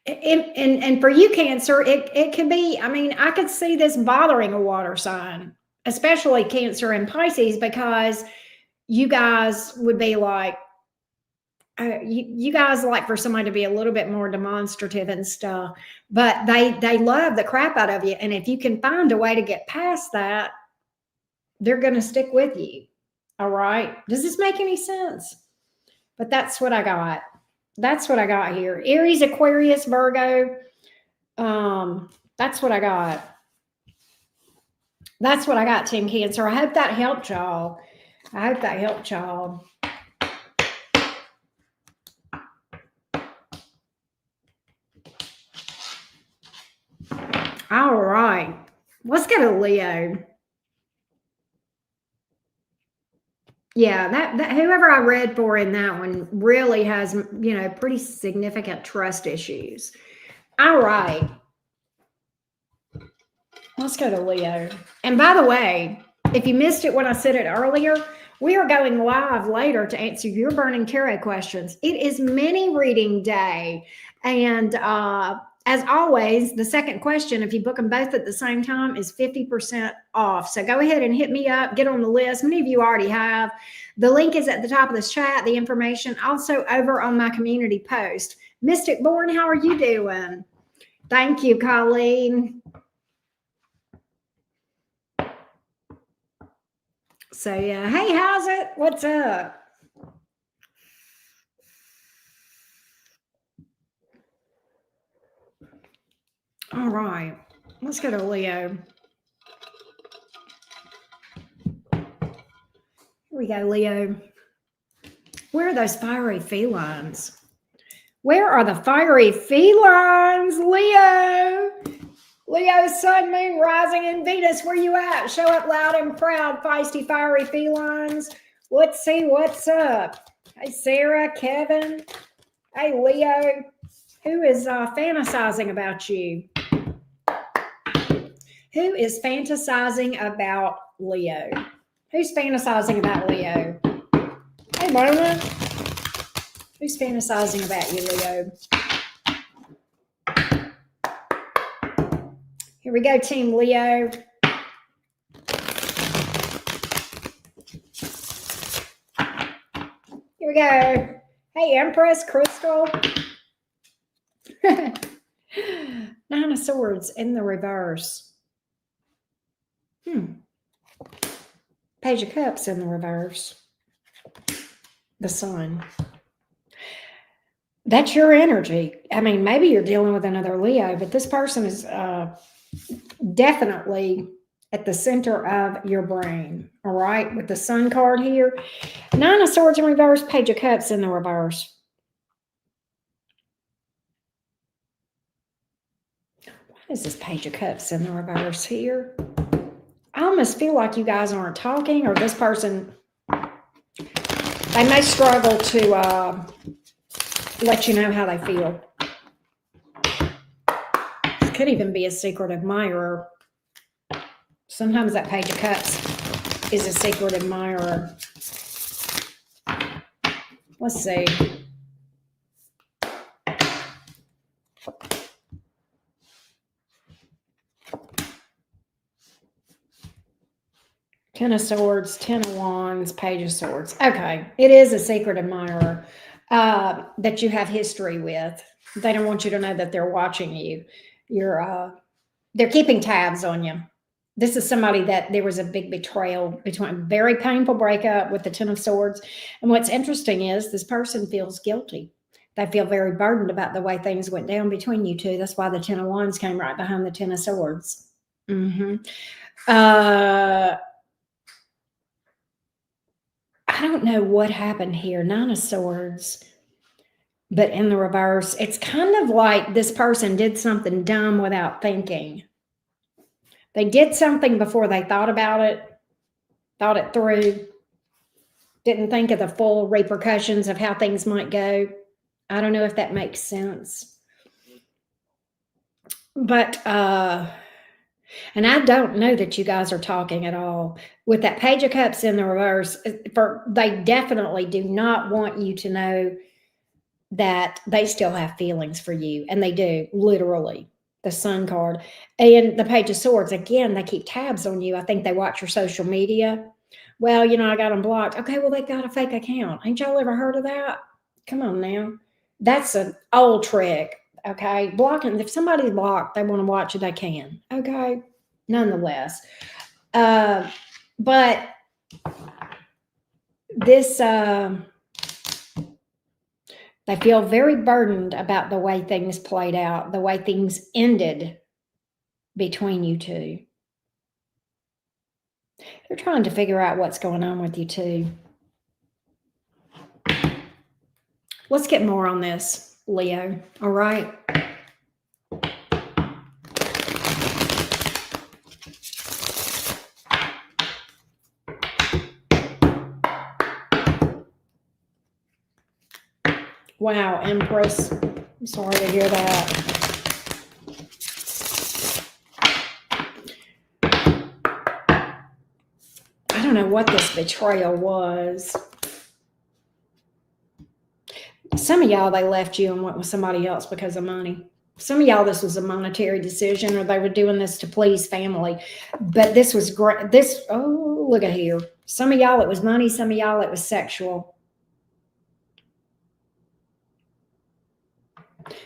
and for you, Cancer, it could be, I could see this bothering a water sign, especially Cancer and Pisces, because you guys would be like, you guys like for somebody to be a little bit more demonstrative and stuff, but they love the crap out of you. And if you can find a way to get past that, they're going to stick with you. All right. Does this make any sense? But that's what I got. That's what I got here. Aries, Aquarius, Virgo. That's what I got. That's what I got, Team Cancer. I hope that helped y'all. All right. Let's go to Leo. Yeah, that whoever I read for in that one really has, pretty significant trust issues. All right. Let's go to Leo. And by the way, if you missed it when I said it earlier, we are going live later to answer your burning tarot questions. It is mini reading day. And as always, the second question, if you book them both at the same time, is 50% off. So go ahead and hit me up, get on the list. Many of you already have. The link is at the top of this chat, the information also over on my community post. Mystic Born, how are you doing? Thank you, Colleen. So yeah, hey, how's it? What's up? All right, let's go to Leo. Here we go, Leo. Where are those fiery felines? Where are the fiery felines, Leo? Leo, Sun, Moon, Rising, and Venus, where you at? Show up loud and proud, feisty, fiery felines. Let's see what's up. Hey, Sarah, Kevin. Hey, Leo. Who is fantasizing about you? Who is fantasizing about Leo? Who's fantasizing about Leo? Hey, Mona. Who's fantasizing about you, Leo? Here we go, Team Leo. Here we go. Hey, Empress, Crystal. Nine of Swords in the reverse. Page of Cups in the reverse. The Sun. That's your energy. Maybe you're dealing with another Leo, but this person is definitely at the center of your brain. All right, with the Sun card here. Nine of Swords in reverse, Page of Cups in the reverse. Why is this Page of Cups in the reverse here? I almost feel like you guys aren't talking, or this person, they may struggle to let you know how they feel. This could even be a secret admirer. Sometimes that Page of Cups is a secret admirer. Let's see. Ten of Swords, Ten of Wands, Page of Swords. Okay, it is a secret admirer that you have history with. They don't want you to know that they're watching you. They're keeping tabs on you. This is somebody that there was a big betrayal between, very painful breakup with the Ten of Swords. And what's interesting is this person feels guilty. They feel very burdened about the way things went down between you two. That's why the Ten of Wands came right behind the Ten of Swords. Mm-hmm. I don't know what happened here. Nine of Swords, but in the reverse, it's kind of like this person did something dumb without thinking. They did something before they thought about it, thought it through, didn't think of the full repercussions of how things might go. I don't know if that makes sense. But, and I don't know that you guys are talking at all. With that Page of Cups in the reverse, they definitely do not want you to know that they still have feelings for you. And they do, literally. The Sun card. And the Page of Swords, again, they keep tabs on you. I think they watch your social media. Well, I got them blocked. Okay, well, they got a fake account. Ain't y'all ever heard of that? Come on now. That's an old trick. Okay. Blocking, if somebody's blocked, they want to watch it, they can. Okay. Nonetheless. But this they feel very burdened about the way things played out, the way things ended between you two. They're trying to figure out what's going on with you too. Let's get more on this, Leo. All right. Wow, Empress. I'm sorry to hear that. I don't know what this betrayal was. Some of y'all, they left you and went with somebody else because of money. Some of y'all, this was a monetary decision, or they were doing this to please family. But this was great. Oh, look at here. Some of y'all, it was money. Some of y'all, it was sexual.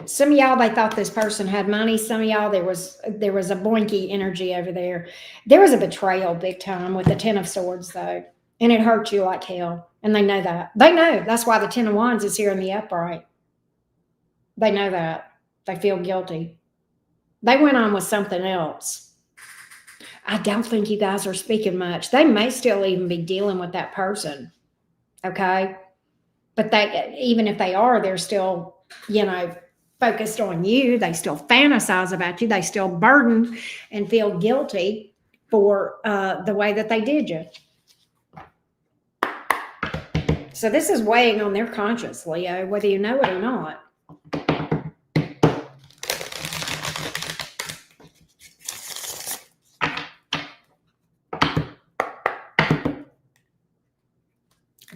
Some of y'all, they thought this person had money. Some of y'all, there was a boinky energy over there. There was a betrayal big time with the Ten of Swords, though. And it hurt you like hell. And they know that. They know. That's why the Ten of Wands is here in the upright. They know that. They feel guilty. They went on with something else. I don't think you guys are speaking much. They may still even be dealing with that person. Okay? But even if they are, they're still, focused on you. They still fantasize about you. They still burden and feel guilty for the way that they did you. So this is weighing on their conscience, Leo, whether you know it or not.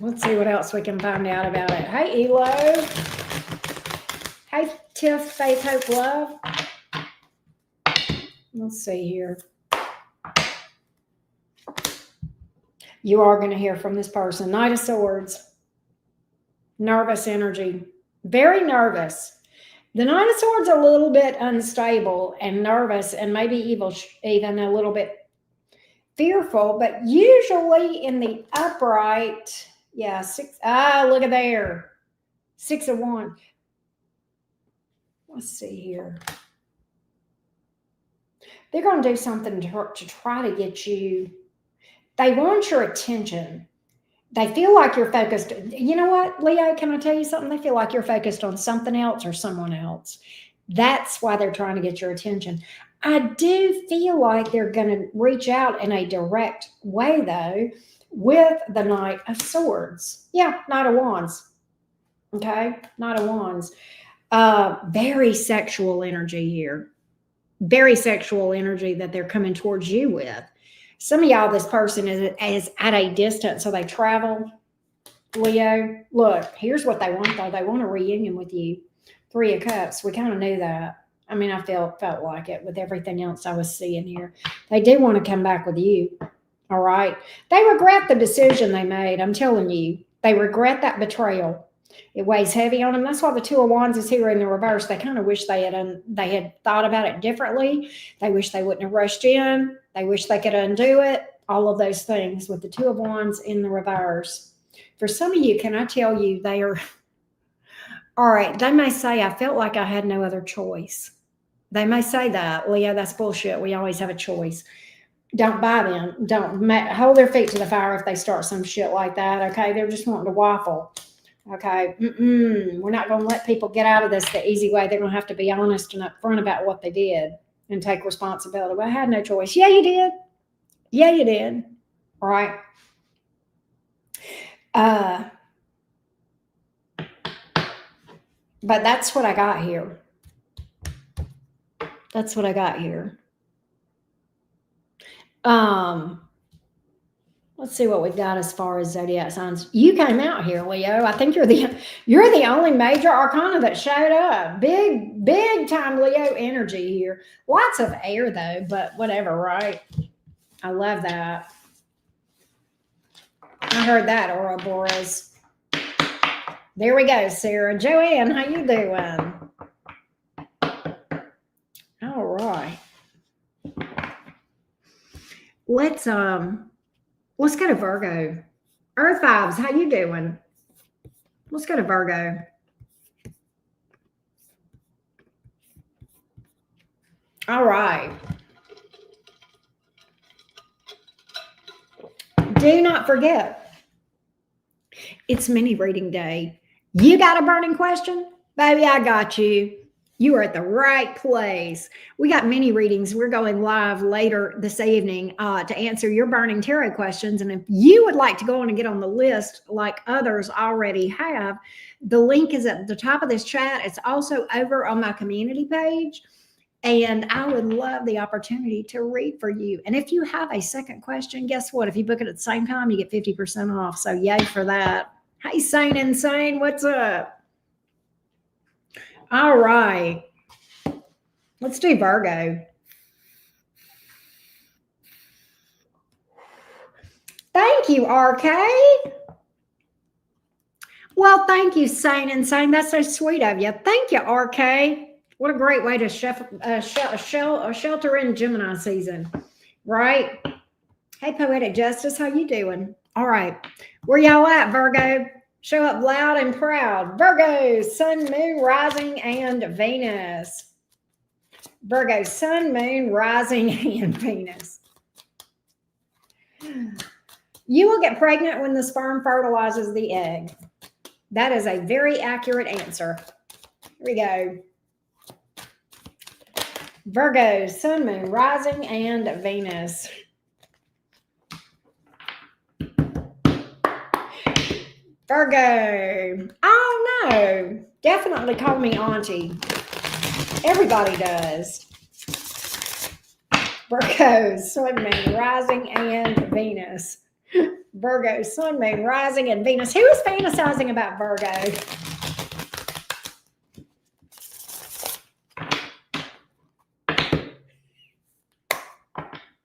Let's see what else we can find out about it. Hey, Elo. Hey, Tiff, Faith, Hope, Love. Let's see here. You are going to hear from this person. Knight of Swords. Nervous energy. Very nervous. The Knight of Swords a little bit unstable and nervous and maybe even a little bit fearful, but usually in the upright, yeah, look at there. 6 of Wands. Let's see here. They're going to do something to try to get you. They want your attention. They feel like you're focused. You know what, Leo, can I tell you something? They feel like you're focused on something else or someone else. That's why they're trying to get your attention. I do feel like they're going to reach out in a direct way, though, with the Knight of Swords. Yeah, Knight of Wands. Okay, Knight of Wands. Very sexual energy here. Very sexual energy that they're coming towards you with. Some of y'all, this person is at a distance, so they travel. Leo, look, here's what they want, though. They want a reunion with you. 3 of Cups. We kind of knew that. I mean, I felt like it with everything else I was seeing here. They do want to come back with you. All right. They regret the decision they made. I'm telling you, they regret that betrayal. It weighs heavy on them. That's why the Two of Wands is here in the reverse. They kind of wish they had thought about it differently. They wish they wouldn't have rushed in. They wish they could undo it. All of those things with the Two of Wands in the reverse. For some of you, can I tell you, they are all right. They may say, I felt like I had no other choice. They may say that, Leo, that's bullshit. We always have a choice. Don't buy them. Don't hold their feet to the fire if they start some shit like that. Okay. They're just wanting to waffle. Okay. We're not going to let people get out of this the easy way. They're going to have to be honest and upfront about what they did and take responsibility. Well, I had no choice. Yeah, you did. Yeah, you did. All right. But that's what I got here. That's what I got here. Let's see what we've got as far as zodiac signs. You came out here, Leo. I think you're the only major arcana that showed up. Big time Leo energy here. Lots of air though, but whatever, right? I love that. I heard that, Ouroboros. There we go, Sarah. Joanne, how you doing? All right. Let's go to Virgo. Earth vibes, how you doing? Let's go to Virgo. All right. Do not forget, it's mini reading day. You got a burning question? Baby, I got you. You are at the right place. We got mini readings. We're going live later this evening to answer your burning tarot questions. And if you would like to go on and get on the list like others already have, the link is at the top of this chat. It's also over on my community page. And I would love the opportunity to read for you. And if you have a second question, guess what? If you book it at the same time, you get 50% off. So yay for that. Hey, Sane Insane, what's up? All right. Let's do Virgo. Thank you, RK. Well, thank you, Sane Insane. That's so sweet of you. Thank you, RK. What a great way to shelter in Gemini season, right? Hey, Poetic Justice, how you doing? All right. Where y'all at, Virgo? Show up loud and proud. Virgo, Sun, Moon, Rising, and Venus. Virgo, Sun, Moon, Rising, and Venus. You will get pregnant when the sperm fertilizes the egg. That is a very accurate answer. Here we go. Virgo, Sun, Moon, Rising, and Venus. Virgo. Oh, no. Definitely call me auntie. Everybody does. Virgo, Sun, Moon, Rising, and Venus. Virgo, Sun, Moon, Rising, and Venus. Who is fantasizing about Virgo?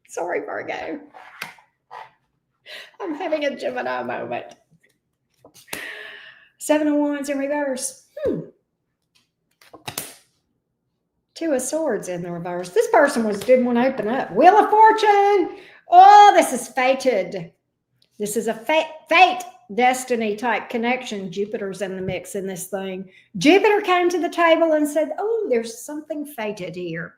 Sorry, Virgo. I'm having a Gemini moment. 7 of Wands in reverse. Two of Swords in the reverse. This person didn't want to open up. Wheel of Fortune. Oh, this is fated. This is a fate, destiny type connection. Jupiter's in the mix in this thing. Jupiter came to the table and said, oh, there's something fated here.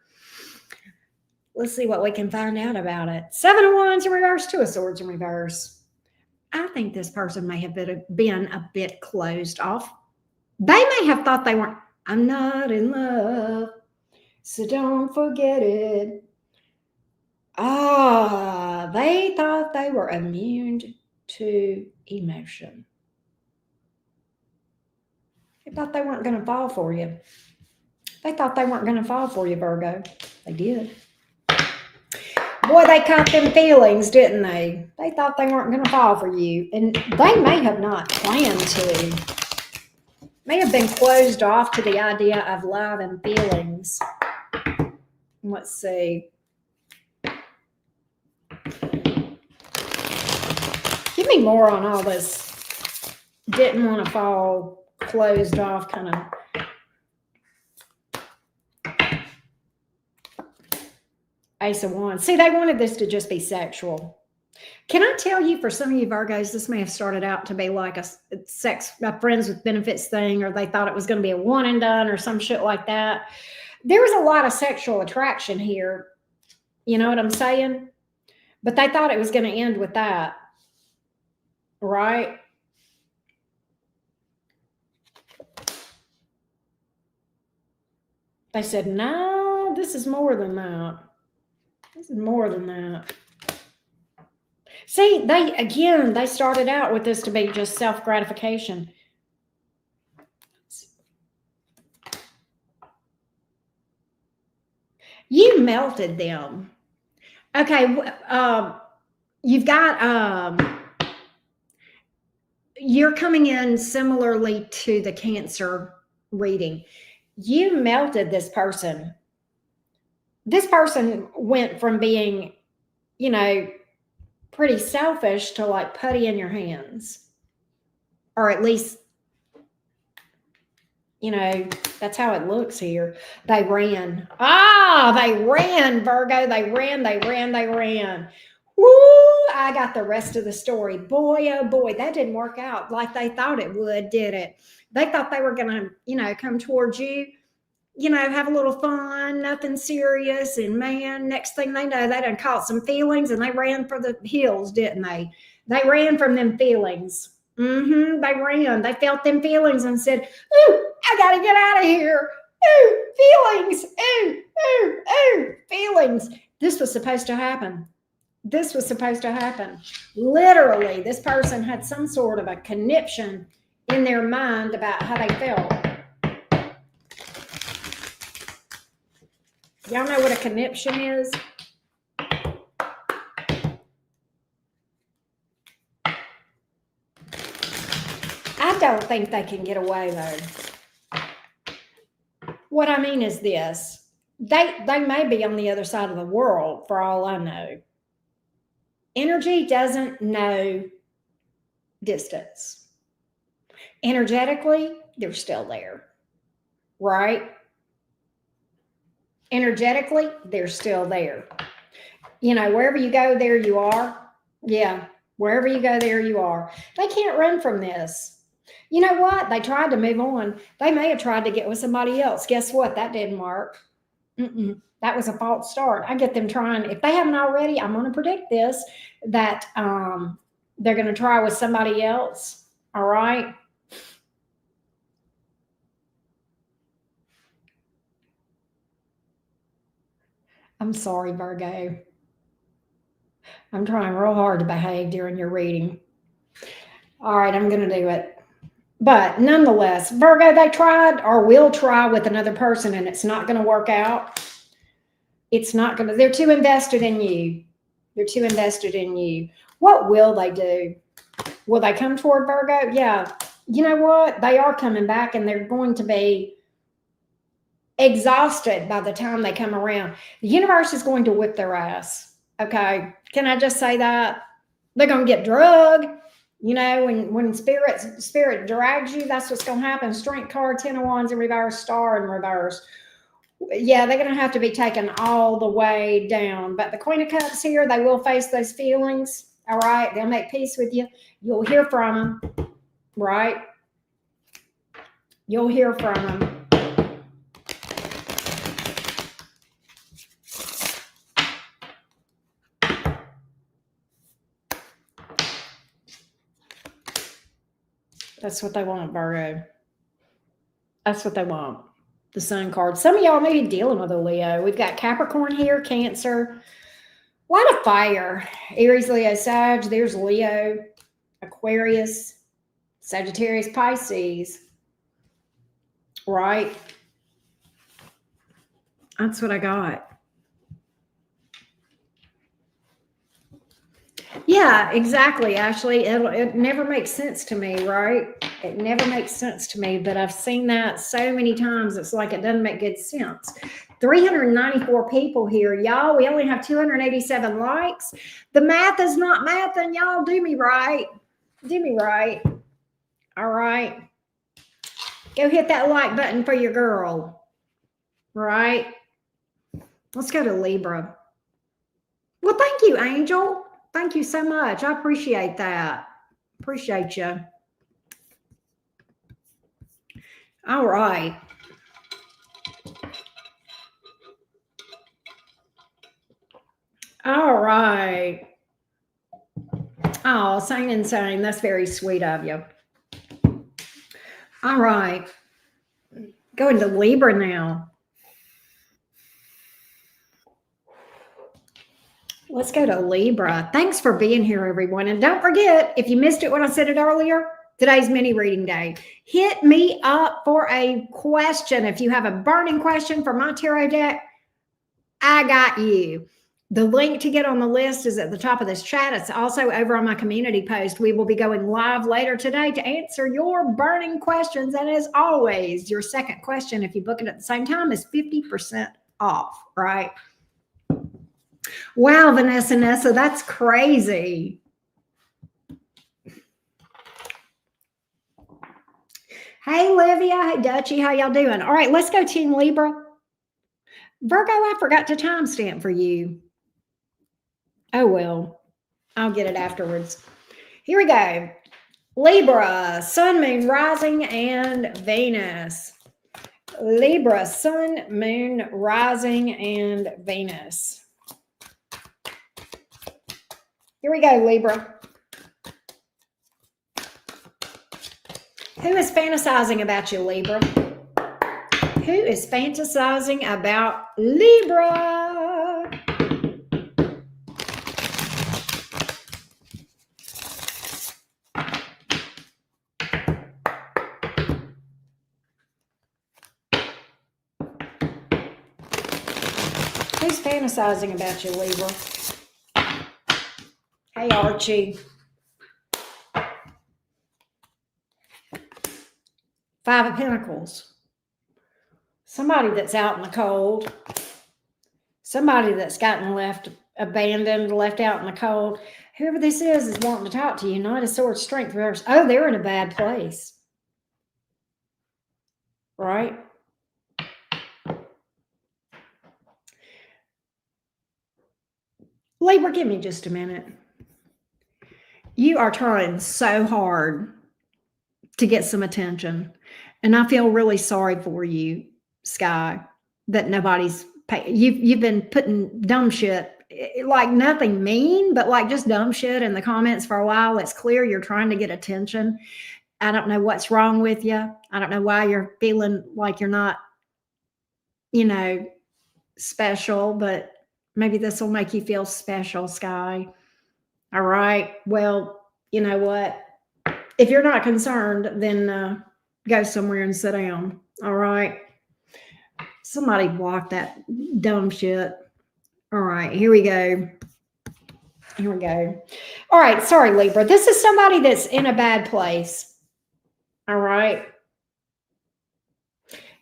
Let's see what we can find out about it. 7 of Wands in reverse, 2 of Swords in reverse. I think this person may have been a bit closed off. They may have thought they weren't, I'm not in love, so don't forget it. They thought they were immune to emotion. They thought they weren't going to fall for you. They thought they weren't going to fall for you, Virgo. They did. Boy, they caught them feelings, didn't they? They thought they weren't going to fall for you. And they may have not planned to. May have been closed off to the idea of love and feelings. Let's see. me more on all this. Didn't want to fall closed off kind of. Ace of Wands. See, they wanted this to just be sexual. Can I tell you, for some of you Virgos, this may have started out to be like a friends with benefits thing, or they thought it was going to be a one and done or some shit like that. There was a lot of sexual attraction here. You know what I'm saying? But they thought it was going to end with that. Right? They said, no, this is more than that. This is more than that. See, they started out with this to be just self-gratification. You melted them. Okay, you've got, you're coming in similarly to the Cancer reading. You melted this person. This person went from being, you know, pretty selfish to like putty in your hands. Or at least, you know, that's how it looks here. They ran. They ran, Virgo. They ran. Woo! I got the rest of the story. Boy, oh boy, that didn't work out like they thought it would, did it? They thought they were going to, you know, come towards you, you know, have a little fun, nothing serious. And man, next thing they know, they done caught some feelings and they ran for the hills, didn't they? They ran from them feelings. They ran. They felt them feelings and said, ooh, I got to get out of here. Ooh, feelings. Ooh, feelings. This was supposed to happen. This was supposed to happen. Literally, this person had some sort of a conniption in their mind about how they felt. Y'all know what a conniption is? I don't think they can get away, though. What I mean is this. They may be on the other side of the world, for all I know. Energy doesn't know distance. Energetically, they're still there, right? Energetically, they're still there. You know, wherever you go, there you are. Yeah, wherever you go, there you are. They can't run from this. You know what? They tried to move on. They may have tried to get with somebody else. Guess what? That didn't work. That was a false start. I get them trying. If they haven't already, I'm going to predict this, that they're going to try with somebody else. All right. I'm sorry, Virgo. I'm trying real hard to behave during your reading. All right, I'm going to do it. But nonetheless, Virgo, they tried or will try with another person, and it's not going to work out. It's not going to. They're too invested in you. They're too invested in you. What will they do? Will they come toward Virgo? Yeah. You know what? They are coming back, and they're going to be exhausted by the time they come around. The universe is going to whip their ass. Okay. Can I just say that? They're going to get drugged. You know, when spirit drags you, that's what's going to happen. Strength card, 10 of Wands in reverse, star in reverse. Yeah, they're going to have to be taken all the way down. But the Queen of Cups here, they will face those feelings. All right. They'll make peace with you. You'll hear from them. Right. You'll hear from them. That's what they want, Virgo. That's what they want. The Sun card. Some of y'all may be dealing with a Leo. We've got Capricorn here, Cancer. A lot of fire. Aries, Leo, Sag. There's Leo, Aquarius, Sagittarius, Pisces. Right? That's what I got. Yeah, exactly, Ashley. It never makes sense to me, right? It never makes sense to me, but I've seen that so many times. It's like it doesn't make good sense. 394 people here, y'all. We only have 287 likes. The math is not math, and y'all do me right. Do me right. All right. Go hit that like button for your girl. Right. Let's go to Libra. Well, thank you, Angel. Thank you so much. I appreciate that. Appreciate you. All right. All right. Oh, Sane and Sane. That's very sweet of you. All right. Going to Libra now. Let's go to Libra. Thanks for being here, everyone. And don't forget, if you missed it when I said it earlier, today's mini reading day. Hit me up for a question. If you have a burning question for my tarot deck, I got you. The link to get on the list is at the top of this chat. It's also over on my community post. We will be going live later today to answer your burning questions. And as always, your second question, if you book it at the same time, is 50% off, right? Wow, Vanessa Nessa, that's crazy. Hey, Livia. Hey, Dutchie. How y'all doing? All right, let's go Team Libra. Virgo, I forgot to timestamp for you. Oh, well, I'll get it afterwards. Here we go. Libra, Sun, Moon, Rising, and Venus. Libra, Sun, Moon, Rising, and Venus. Here we go, Libra. Who is fantasizing about you, Libra? Who is fantasizing about Libra? Who's fantasizing about you, Libra? Hey, Archie. 5 of Pentacles. Somebody that's out in the cold. Somebody that's gotten left abandoned, left out in the cold. Whoever this is wanting to talk to you. Knight of Swords, Strength reverse. Oh, they're in a bad place. Right? Libra, give me just a minute. You are trying so hard to get some attention. And I feel really sorry for you, Sky, that nobody's you've been putting dumb shit, like nothing mean, but like just dumb shit in the comments for a while. It's clear you're trying to get attention. I don't know what's wrong with you. I don't know why you're feeling like you're not, special, but maybe this will make you feel special, Sky. All right. Well, you know what? If you're not concerned, then go somewhere and sit down. All right. Somebody block that dumb shit. All right. Here we go. Here we go. All right. Sorry, Libra. This is somebody that's in a bad place. All right.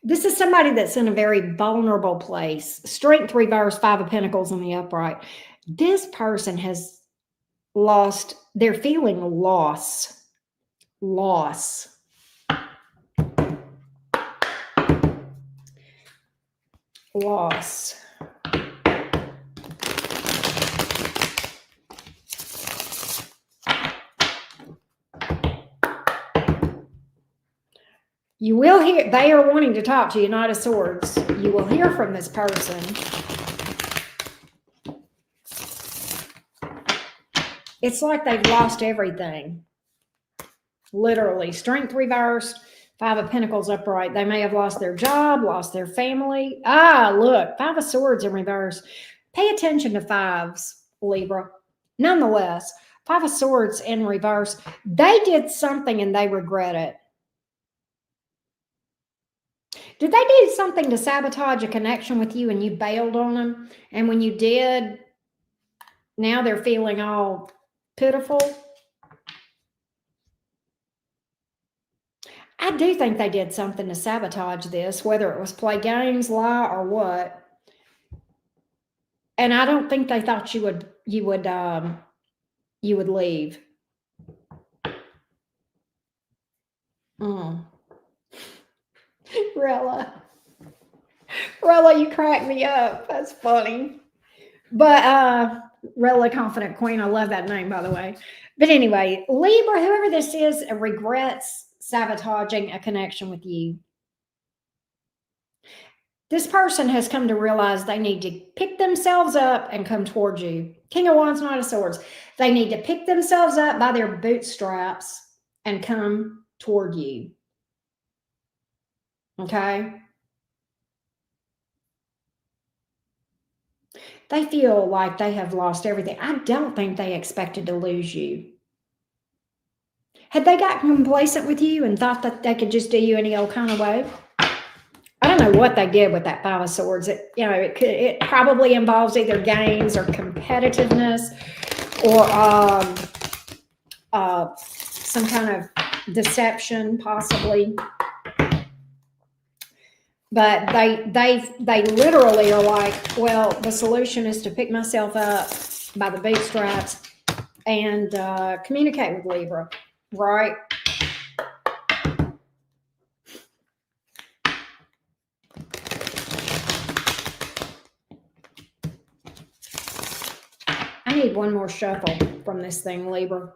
This is somebody that's in a very vulnerable place. Strength reverse, 5 of Pentacles in the upright. This person has lost, they're feeling loss. Loss. Loss. You will hear, they are wanting to talk to you, Knight of Swords. You will hear from this person. It's like they've lost everything. Literally. Strength reversed, 5 of Pentacles upright. They may have lost their job, lost their family. Ah, look, 5 of Swords in reverse. Pay attention to fives, Libra. Nonetheless, 5 of Swords in reverse. They did something and they regret it. Did they do something to sabotage a connection with you and you bailed on them? And when you did, now they're feeling all pitiful? I do think they did something to sabotage this, whether it was play games, lie, or what. And I don't think they thought you would leave. Mm. Rella. Rella, you crack me up. That's funny. But Rella Confident Queen, I love that name, by the way. But anyway, Libra, whoever this is, regrets sabotaging a connection with you. This person has come to realize they need to pick themselves up and come towards you. King of Wands, Knight of Swords. They need to pick themselves up by their bootstraps and come toward you. Okay? They feel like they have lost everything. I don't think they expected to lose you. Had they gotten complacent with you and thought that they could just do you any old kind of way? I don't know what they did with that Five of Swords. It probably involves either games or competitiveness or some kind of deception, possibly. But they literally are like, well, the solution is to pick myself up by the bootstraps and communicate with Libra, right? I need one more shuffle from this thing, Libra.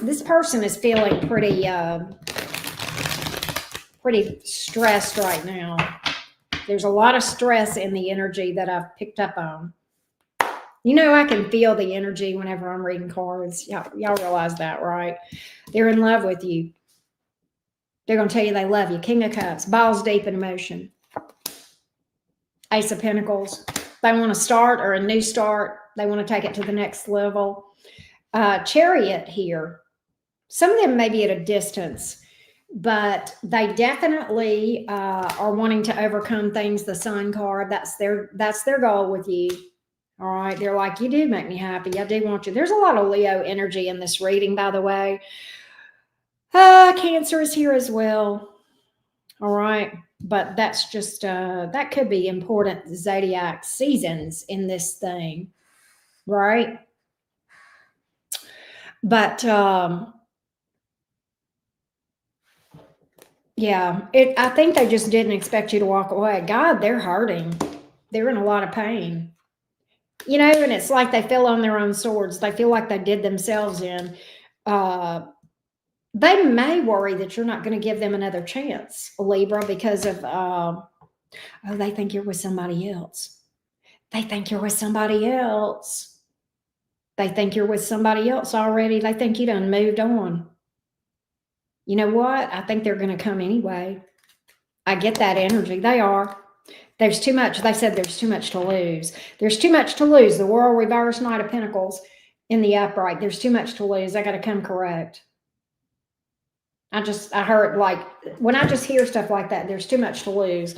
This person is feeling pretty stressed right now. There's a lot of stress in the energy that I've picked up on. You know, I can feel the energy whenever I'm reading cards. Y'all realize that, right? They're in love with you. They're going to tell you they love you. King of Cups, balls deep in emotion. Ace of Pentacles. They want to start or a new start. They want to take it to the next level. Chariot here. Some of them may be at a distance, but they definitely are wanting to overcome things. The Sun card, that's their goal with you. All right. They're like, you do make me happy. I do want you. There's a lot of Leo energy in this reading, by the way. Cancer is here as well. All right. But that's just, that could be important zodiac seasons in this thing. Right. But, yeah, I think they just didn't expect you to walk away. God, they're hurting. They're in a lot of pain. You know, and it's like they fell on their own swords. They feel like they did themselves in. They may worry that you're not going to give them another chance, Libra, because of, they think you're with somebody else. They think you're with somebody else. They think you're with somebody else already. They think you done moved on. You know what? I think they're going to come anyway. I get that energy. They are. There's too much. They said there's too much to lose. There's too much to lose. The World reverse, Knight of Pentacles in the upright. There's too much to lose. I got to come correct. I heard, like, when I just hear stuff like that, there's too much to lose.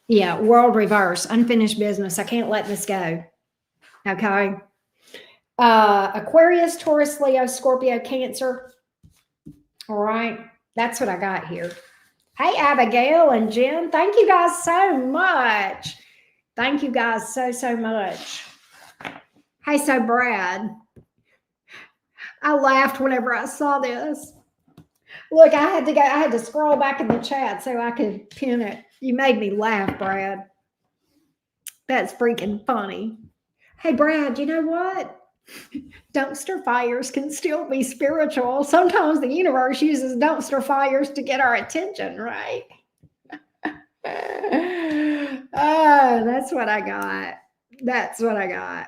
Yeah, World reverse, unfinished business. I can't let this go. Okay. Aquarius, Taurus, Leo, Scorpio, Cancer. All right. That's what I got here. Hey, Abigail and Jen. Thank you guys so much. Thank you guys so much. Hey, so Brad. I laughed whenever I saw this. Look, I had to scroll back in the chat so I could pin it. You made me laugh, Brad. That's freaking funny. Hey, Brad, you know what? Dumpster fires can still be spiritual. Sometimes the universe uses dumpster fires to get our attention, right? Oh, that's what I got. That's what I got.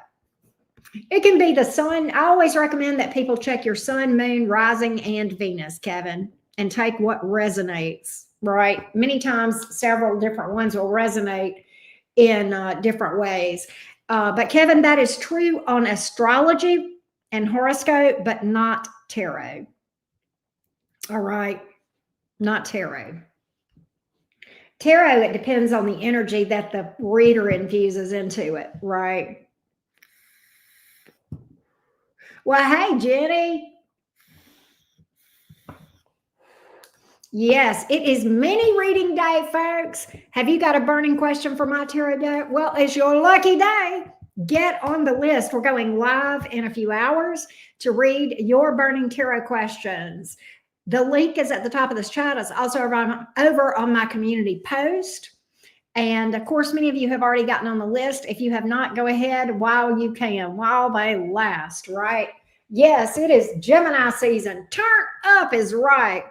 It can be the sun. I always recommend that people check your sun, moon, rising, and Venus, Kevin, and take what resonates, right? Many times, several different ones will resonate in different ways. But Kevin, that is true on astrology and horoscope, but not tarot. All right. Not tarot. Tarot, it depends on the energy that the reader infuses into it, right? Well, hey, Jenny. Yes, it is mini reading day, folks. Have you got a burning question for my tarot deck? Well, it's your lucky day. Get on the list. We're going live in a few hours to read your burning tarot questions. The link is at the top of this chat. It's also over on my community post. And of course, many of you have already gotten on the list. If you have not, go ahead while you can, while they last, right? Yes, it is Gemini season. Turn up is right.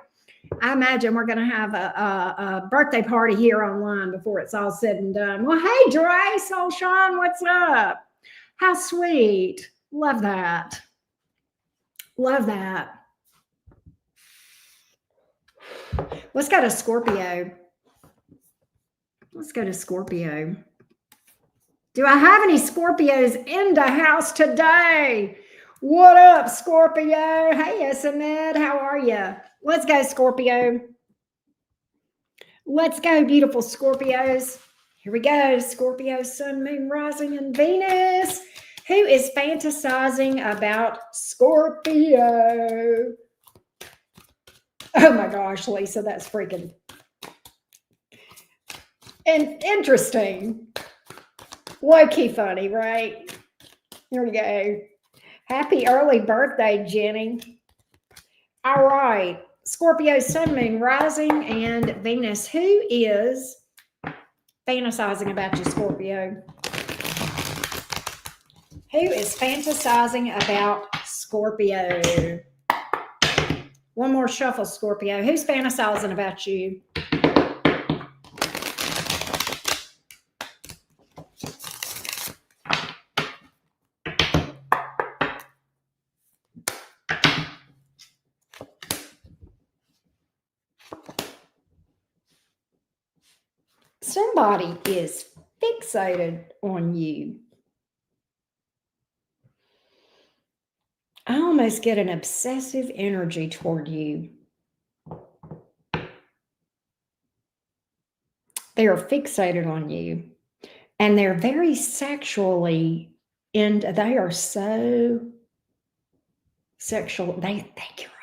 I imagine we're going to have a birthday party here online before it's all said and done. Well, hey, Dre, Soul Sean, what's up? How sweet. Love that. Love that. Let's go to Scorpio. Let's go to Scorpio. Do I have any Scorpios in the house today? What up, Scorpio? Hey, Esmed, how are you? Let's go, Scorpio. Let's go, beautiful Scorpios. Here we go. Scorpio, Sun, Moon, Rising, and Venus. Who is fantasizing about Scorpio? Oh my gosh, Lisa, that's freaking interesting. Low-key funny, right? Here we go. Happy early birthday, Jenny. All right. Scorpio, Sun, Moon, Rising, and Venus. Who is fantasizing about you, Scorpio? Who is fantasizing about Scorpio? One more shuffle, Scorpio. Who's fantasizing about you? Somebody is fixated on you. I almost get an obsessive energy toward you. They are fixated on you. And they're very sexually, and they are so sexual. They think you're hot.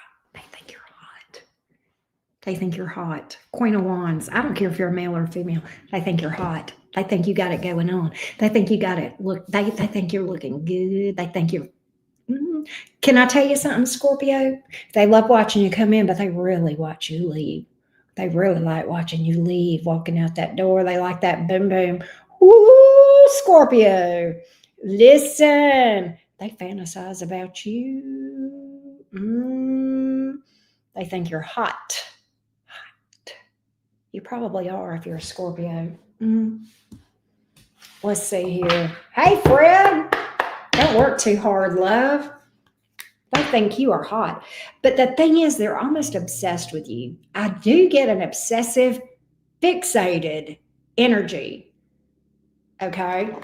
They think you're hot. Queen of Wands. I don't care if you're a male or female. They think you're hot. They think you got it going on. They think you got it. Look, they think you're looking good. They think you're. Can I tell you something, Scorpio? They love watching you come in, but they really watch you leave. They really like watching you leave, walking out that door. They like that boom, boom. Ooh, Scorpio. Listen, they fantasize about you. They think you're hot. You probably are if you're a Scorpio. Let's see here. Hey, Fred. Don't work too hard, love. They think you are hot. But the thing is, they're almost obsessed with you. I do get an obsessive, fixated energy. Okay?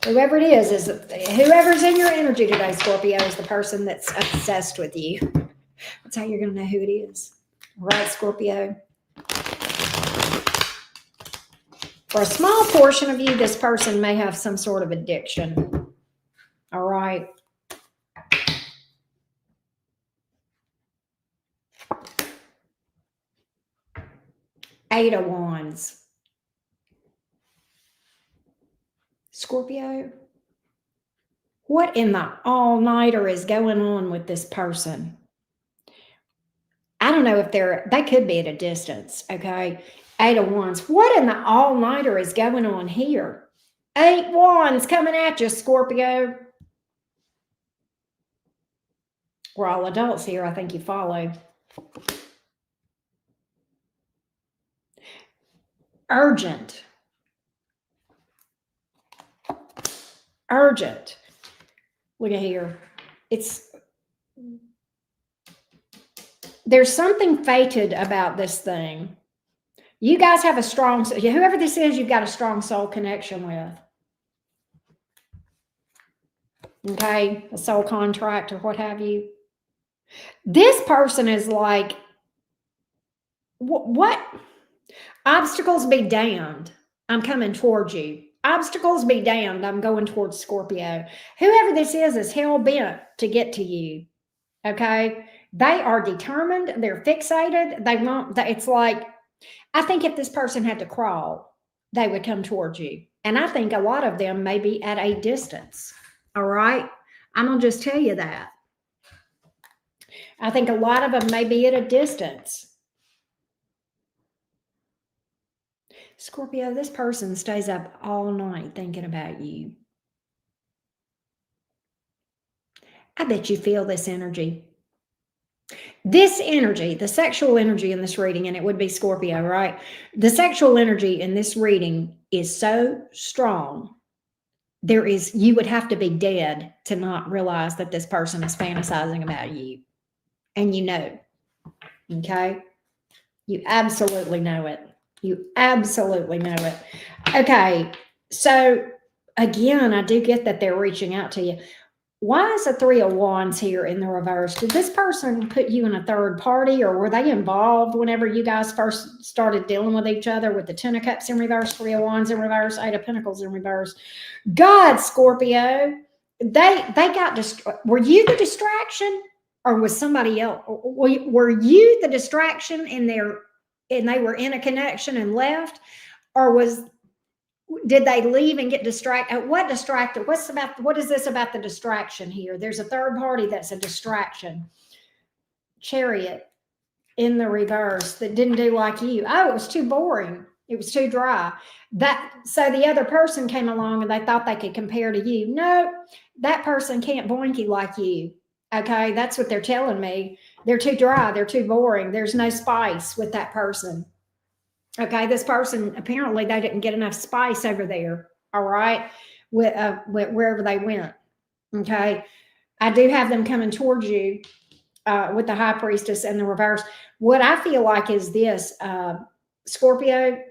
Whoever it is whoever's in your energy today, Scorpio, is the person that's obsessed with you. That's how you're going to know who it is. Right, Scorpio? For a small portion of you, this person may have some sort of addiction. All right. Eight of Wands. Scorpio, what in the all-nighter is going on with this person? I don't know if they could be at a distance, okay? Eight of Wands. What in the all-nighter is going on here? Eight Wands coming at you, Scorpio. We're all adults here. I think you follow. Urgent. Look at here. There's something fated about this thing. You guys have a strong, whoever this is, you've got a strong soul connection with. Okay, a soul contract or what have you. This person is like, what? Obstacles be damned. I'm coming towards you. Obstacles be damned. I'm going towards Scorpio. Whoever this is hell-bent to get to you. Okay? They are determined. They're fixated. They want, it's like, I think if this person had to crawl, they would come towards you. And I think a lot of them may be at a distance. All right? I'm going to just tell you that. I think a lot of them may be at a distance. Scorpio, this person stays up all night thinking about you. I bet you feel this energy. This energy, the sexual energy in this reading, and it would be Scorpio, right? The sexual energy in this reading is so strong. You would have to be dead to not realize that this person is fantasizing about you. And you know, okay? You absolutely know it. You absolutely know it. Okay, so again, I do get that they're reaching out to you. Why is the Three of Wands here in the reverse? Did this person put you in a third party, or were they involved whenever you guys first started dealing with each other with the Ten of Cups in reverse, Three of Wands in reverse, Eight of Pentacles in reverse? God, Scorpio, they got were you the distraction, or was somebody else? Were you the distraction and they were in a connection and left, or did they leave and get distracted? What distracted? What is this about the distraction here? There's a third party that's a distraction. Chariot in the reverse that didn't do like you. Oh, it was too boring. It was too dry. So the other person came along and they thought they could compare to you. No, that person can't boinky like you. Okay, that's what they're telling me. They're too dry. They're too boring. There's no spice with that person. Okay, this person, apparently they didn't get enough spice over there, all right, with wherever they went. Okay, I do have them coming towards you with the High Priestess and the reverse. What I feel like is this, Scorpio,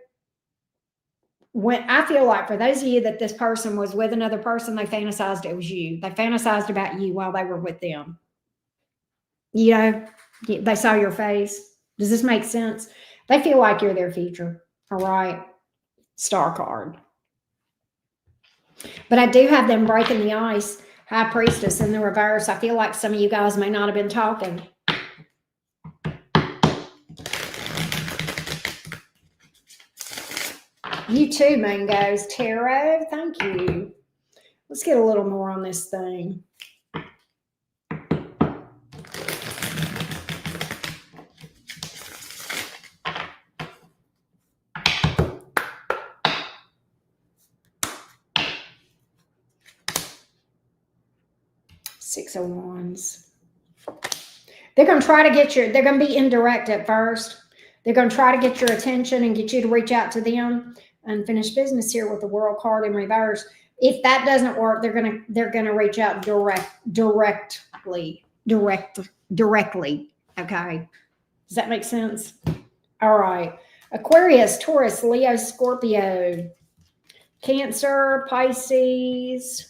when I feel like for those of you that this person was with another person, they fantasized it was you. They fantasized about you while they were with them. You know, they saw your face. Does this make sense? They feel like you're their future. All right. Star card. But I do have them breaking the ice. High Priestess in the reverse. I feel like some of you guys may not have been talking. You too, Mangoes. Tarot. Thank you. Let's get a little more on this thing. Six of Wands. They're going to try to they're going to be indirect at first. They're going to try to get your attention and get you to reach out to them. Unfinished business here with the World card in reverse. If that doesn't work, they're going to reach out directly. Okay. Does that make sense? All right. Aquarius, Taurus, Leo, Scorpio, Cancer, Pisces,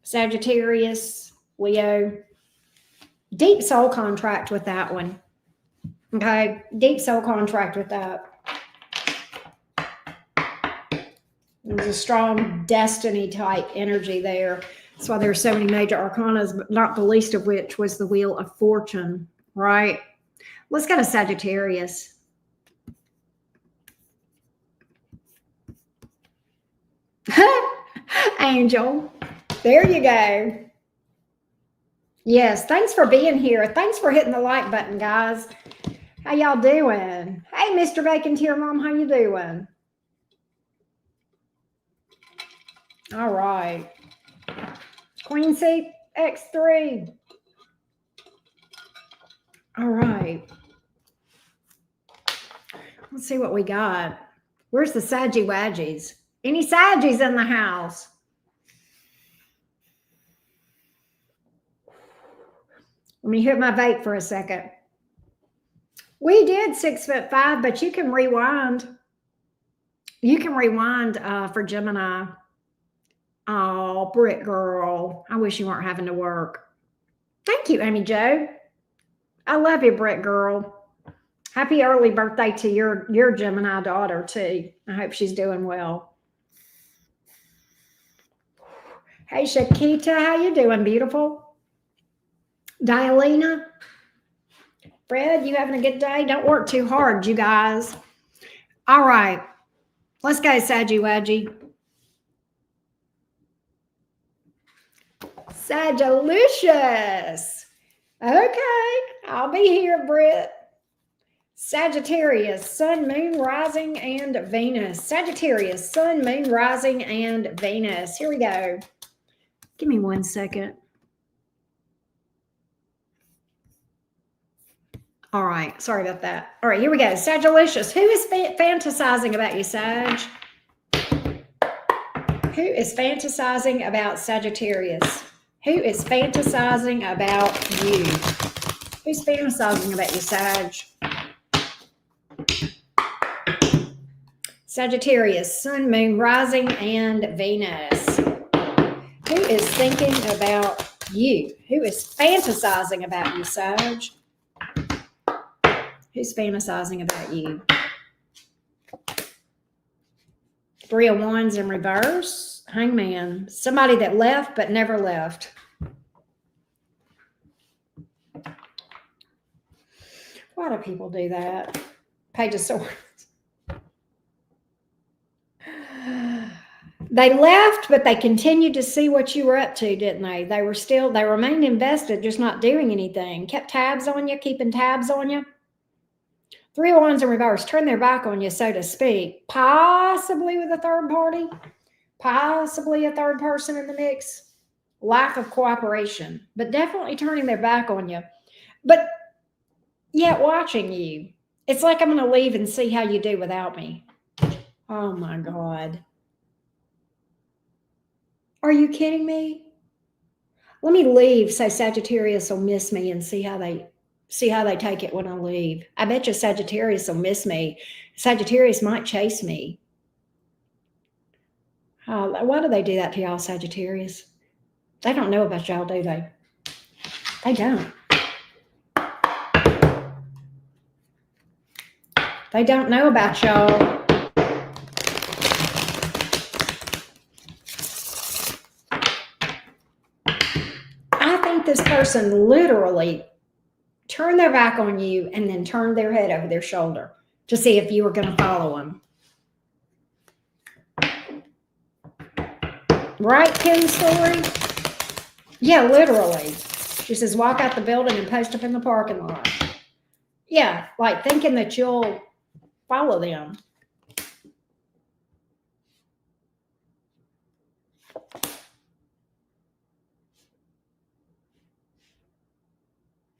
Sagittarius, Leo. Deep soul contract with that one. Okay. Deep soul contract with that. There's a strong destiny type energy there. That's why there's so many major arcanas, but not the least of which was the Wheel of Fortune, right? Let's go to Sagittarius. Angel. There you go. Yes, thanks for being here. Thanks for hitting the like button, guys. How y'all doing? Hey, Mr. Bacon Tier Mom, how you doing? All right. Queen Seat X3. All right. Let's see what we got. Where's the Saggy Wadgies? Any Saggies in the house? Let me hit my vape for a second. We did 6'5", but you can rewind. You can rewind for Gemini. Oh, Britt girl. I wish you weren't having to work. Thank you, Amy Jo. I love you, Britt girl. Happy early birthday to your Gemini daughter, too. I hope she's doing well. Hey, Shakita, how you doing, beautiful? Dialina? Fred, you having a good day? Don't work too hard, you guys. All right. Let's go, Saggy Wadgy. Sagilicious. Okay, I'll be here, Britt. Sagittarius, Sun, Moon, Rising, and Venus. Sagittarius, Sun, Moon, Rising, and Venus. Here we go. Give me 1 second. All right, sorry about that. All right, here we go. Sagitarius, who is fantasizing about you, Sag? Who is fantasizing about Sagittarius? Who is fantasizing about you? Who's fantasizing about you, Sag? Sagittarius, Sun, Moon, Rising, and Venus. Who is thinking about you? Who is fantasizing about you, Sag? Who's fantasizing about you? 3 of Wands in reverse. Hangman. Somebody that left but never left. Why do people do that? Page of Swords. They left, but they continued to see what you were up to, didn't they? They remained invested, just not doing anything. Kept tabs on you, keeping tabs on you. 3 of Wands in reverse, turn their back on you, so to speak. Possibly with a third party, possibly a third person in the mix. Lack of cooperation, but definitely turning their back on you. But yet watching you. It's like I'm going to leave and see how you do without me. Oh my God. Are you kidding me? Let me leave so Sagittarius will miss me and see how they take it when I leave. I bet you Sagittarius will miss me. Sagittarius might chase me. Why do they do that to y'all, Sagittarius? They don't know about y'all, do they? They don't. They don't know about y'all. I think this person literally turned their back on you and then turned their head over their shoulder to see if you were going to follow them. Right, Kim Story? Yeah, literally. She says, walk out the building and post up in the parking lot. Yeah, like thinking that you'll follow them.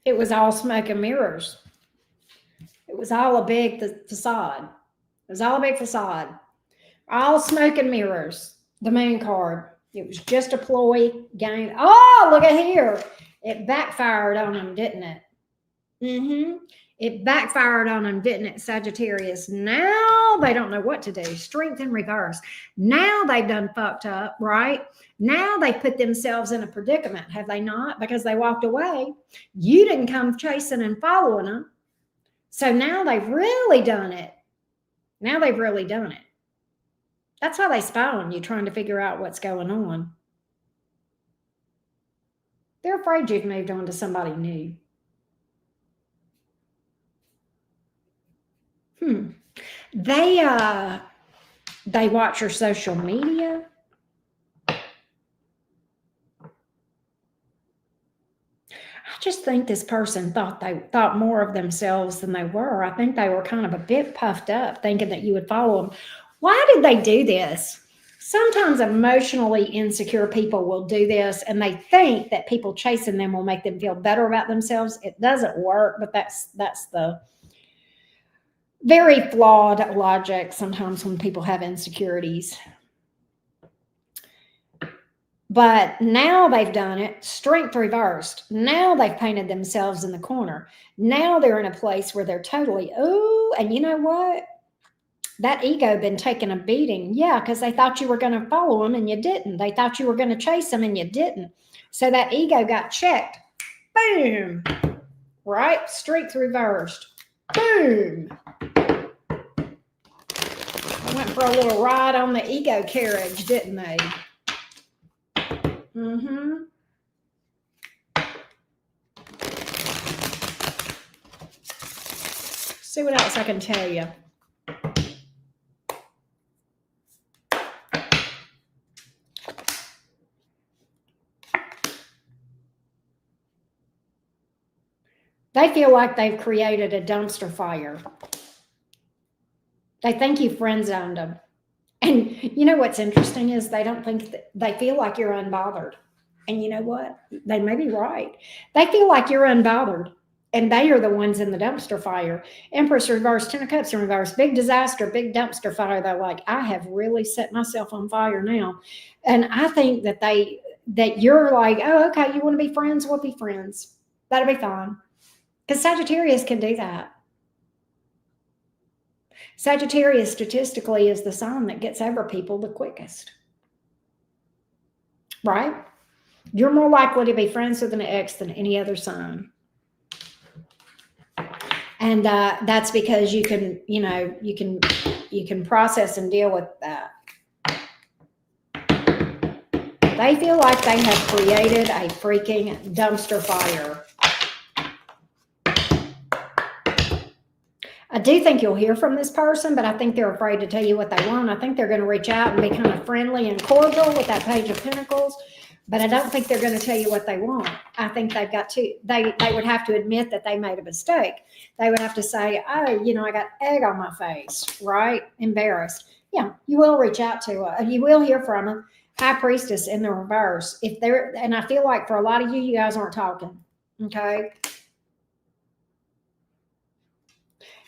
It was all smoke and mirrors. It was all a big facade. It was all a big facade. All smoke and mirrors. The moon card. It was just a ploy game. Oh, look at here. It backfired on them, didn't it? It backfired on them, didn't it, Sagittarius? Now they don't know what to do. Strength in reverse. Now they've done fucked up, right? Now they put themselves in a predicament, have they not? Because they walked away. You didn't come chasing and following them. So now they've really done it. Now they've really done it. That's why they spy on you, trying to figure out what's going on. They're afraid you've moved on to somebody new. They watch your social media. I just think this person thought more of themselves than they were. I think they were kind of a bit puffed up, thinking that you would follow them. Why did they do this? Sometimes emotionally insecure people will do this, and they think that people chasing them will make them feel better about themselves. It doesn't work, but that's the very flawed logic sometimes when people have insecurities. But now they've done it, strength reversed. Now they've painted themselves in the corner. Now they're in a place where they're totally, oh, and you know what? That ego been taking a beating. Yeah, because they thought you were going to follow them and you didn't. They thought you were going to chase them and you didn't. So that ego got checked. Boom. Right? Strength reversed. Boom. They went for a little ride on the ego carriage, didn't they? See what else I can tell you. They feel like they've created a dumpster fire. They think you friend zoned them. And you know what's interesting is they don't think that they feel like you're unbothered. And you know what? They may be right. They feel like you're unbothered. And they are the ones in the dumpster fire. Empress reverse, 10 of cups in reverse, big disaster, big dumpster fire. They're like, I have really set myself on fire now. And I think that that you're like, oh, okay, you want to be friends? We'll be friends. That'll be fine. Because Sagittarius can do that. Sagittarius statistically is the sign that gets over people the quickest. Right? You're more likely to be friends with an ex than any other sign. And that's because you can, you can process and deal with that. They feel like they have created a freaking dumpster fire. I do think you'll hear from this person, but I think they're afraid to tell you what they want. I think they're going to reach out and be kind of friendly and cordial with that Page of Pentacles, but I don't think they're going to tell you what they want. I think they've got to, they would have to admit that they made a mistake. They would have to say, oh, I got egg on my face, right? Embarrassed. Yeah, you will reach out to her. You will hear from them. High Priestess in the reverse. If they're, and I feel like for a lot of you guys aren't talking, okay?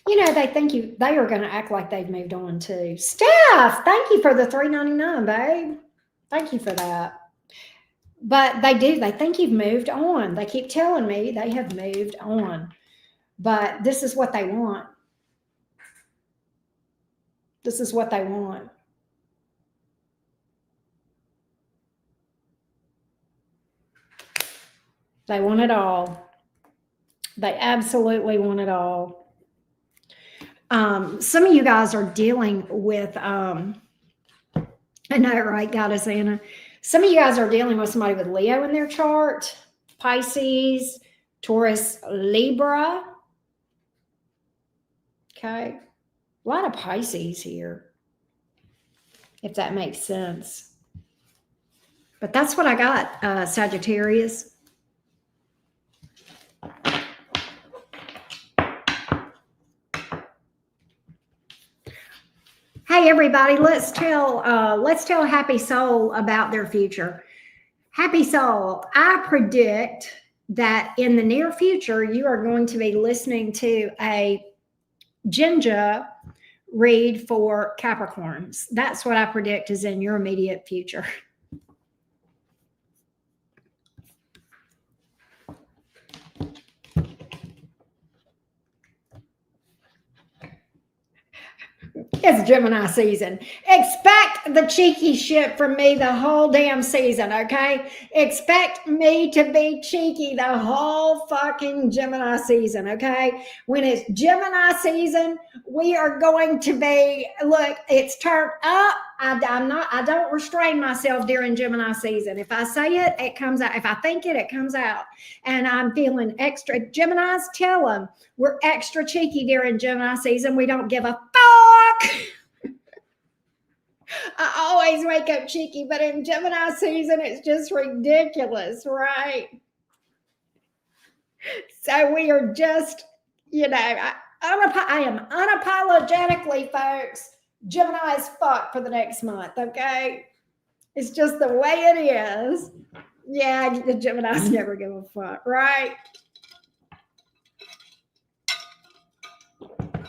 They think they are going to act like they've moved on too. Steph, thank you for the $3.99, babe. Thank you for that. But they do. They think you've moved on. They keep telling me they have moved on. But this is what they want. This is what they want. They want it all. They absolutely want it all. Some of you guys are dealing with, I know, right, Goddess Anna? Some of you guys are dealing with somebody with Leo in their chart, Pisces, Taurus, Libra. Okay. A lot of Pisces here, if that makes sense. But that's what I got, Sagittarius. Hey everybody, let's tell Happy Soul about their future. Happy Soul, I predict that in the near future you are going to be listening to a Ginger read for Capricorns. That's what I predict is in your immediate future. It's Gemini season. Expect the cheeky shit from me the whole damn season, okay? Expect me to be cheeky the whole fucking Gemini season, okay? When it's Gemini season, we are going to be, look, it's turned up. I don't restrain myself during Gemini season. If I say it, it comes out. If I think it, it comes out. And I'm feeling extra. Geminis, tell them we're extra cheeky during Gemini season. We don't give a fuck. I always wake up cheeky, but in Gemini season, it's just ridiculous, right? So we are just, I am unapologetically, folks, Gemini as fuck for the next month, okay? It's just the way it is. Yeah, the Geminis never give a fuck, right?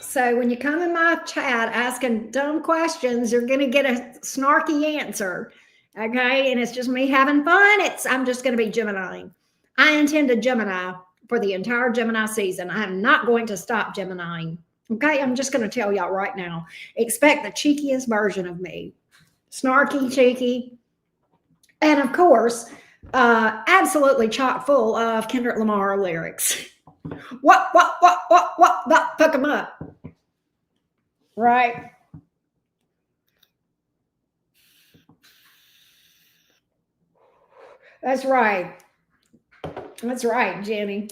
So when you come in my chat asking dumb questions, you're going to get a snarky answer, okay? And it's just me having fun. I'm just going to be Gemini. I intend to Gemini for the entire Gemini season. I'm not going to stop Gemini. Okay, I'm just going to tell y'all right now. Expect the cheekiest version of me. Snarky, cheeky. And of course, absolutely chock full of Kendrick Lamar lyrics. What, fuck them up. Right? That's right. That's right, Jenny.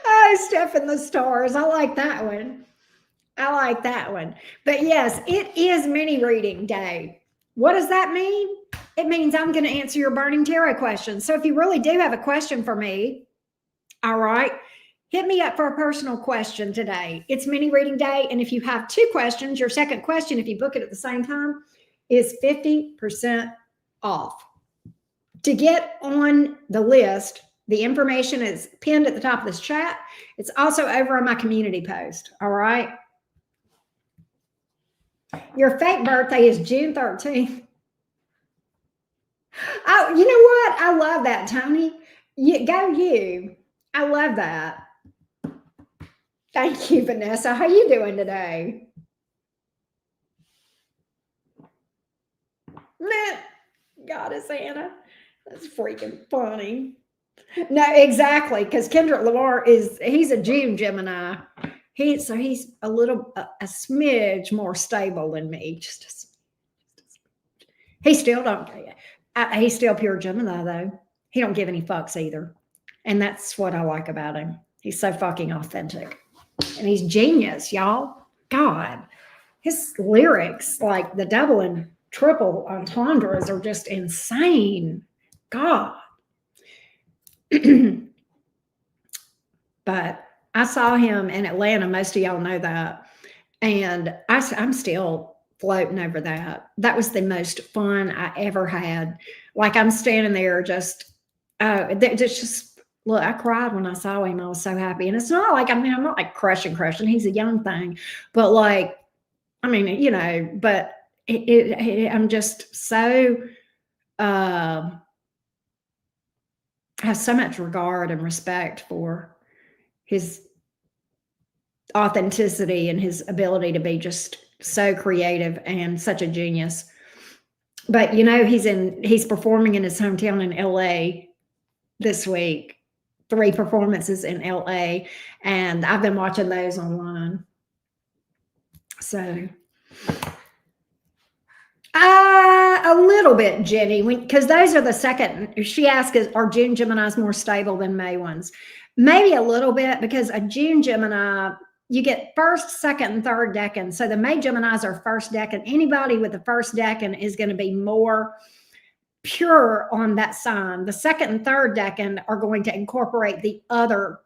Oh, Steph in the Stars. I like that one. I like that one. But yes, it is mini reading day. What does that mean? it means I'm going to answer your burning tarot questions. So if you really do have a question for me, all right, hit me up for a personal question today. It's mini reading day. And if you have 2 questions, your second question, if you book it at the same time, is 50% off. To get on the list, the information is pinned at the top of this chat. It's also over on my community post. All right. Your fake birthday is June 13th. Oh, you know what? I love that, Tony. Go you. I love that. Thank you, Vanessa. How you doing today? Nah, Goddess Anna. That's freaking funny. No, exactly, because Kendrick Lamar he's a June Gemini. He's a little a smidge more stable than me. He still don't. He's still pure Gemini though. He don't give any fucks either, and that's what I like about him. He's so fucking authentic, and he's genius, y'all. God, his lyrics, like the double and triple entendres, are just insane. God. But I saw him in Atlanta. Most of y'all know that. And I'm still floating over that. That was the most fun I ever had. Like I'm standing there just look, I cried when I saw him. I was so happy. And it's not like, I'm not like crushing. He's a young thing. But like, but I'm just so have so much regard and respect for his authenticity and his ability to be just so creative and such a genius. But he's performing in his hometown in LA this week. 3 performances in LA, and I've been watching those online. So a little bit, Jenny, because those are the second. She asked, are June Geminis more stable than May ones? Maybe a little bit, because a June Gemini, you get first, second, and third decan. So the May Geminis are first decan. Anybody with the first decan is going to be more pure on that sign. The second and third decan are going to incorporate the other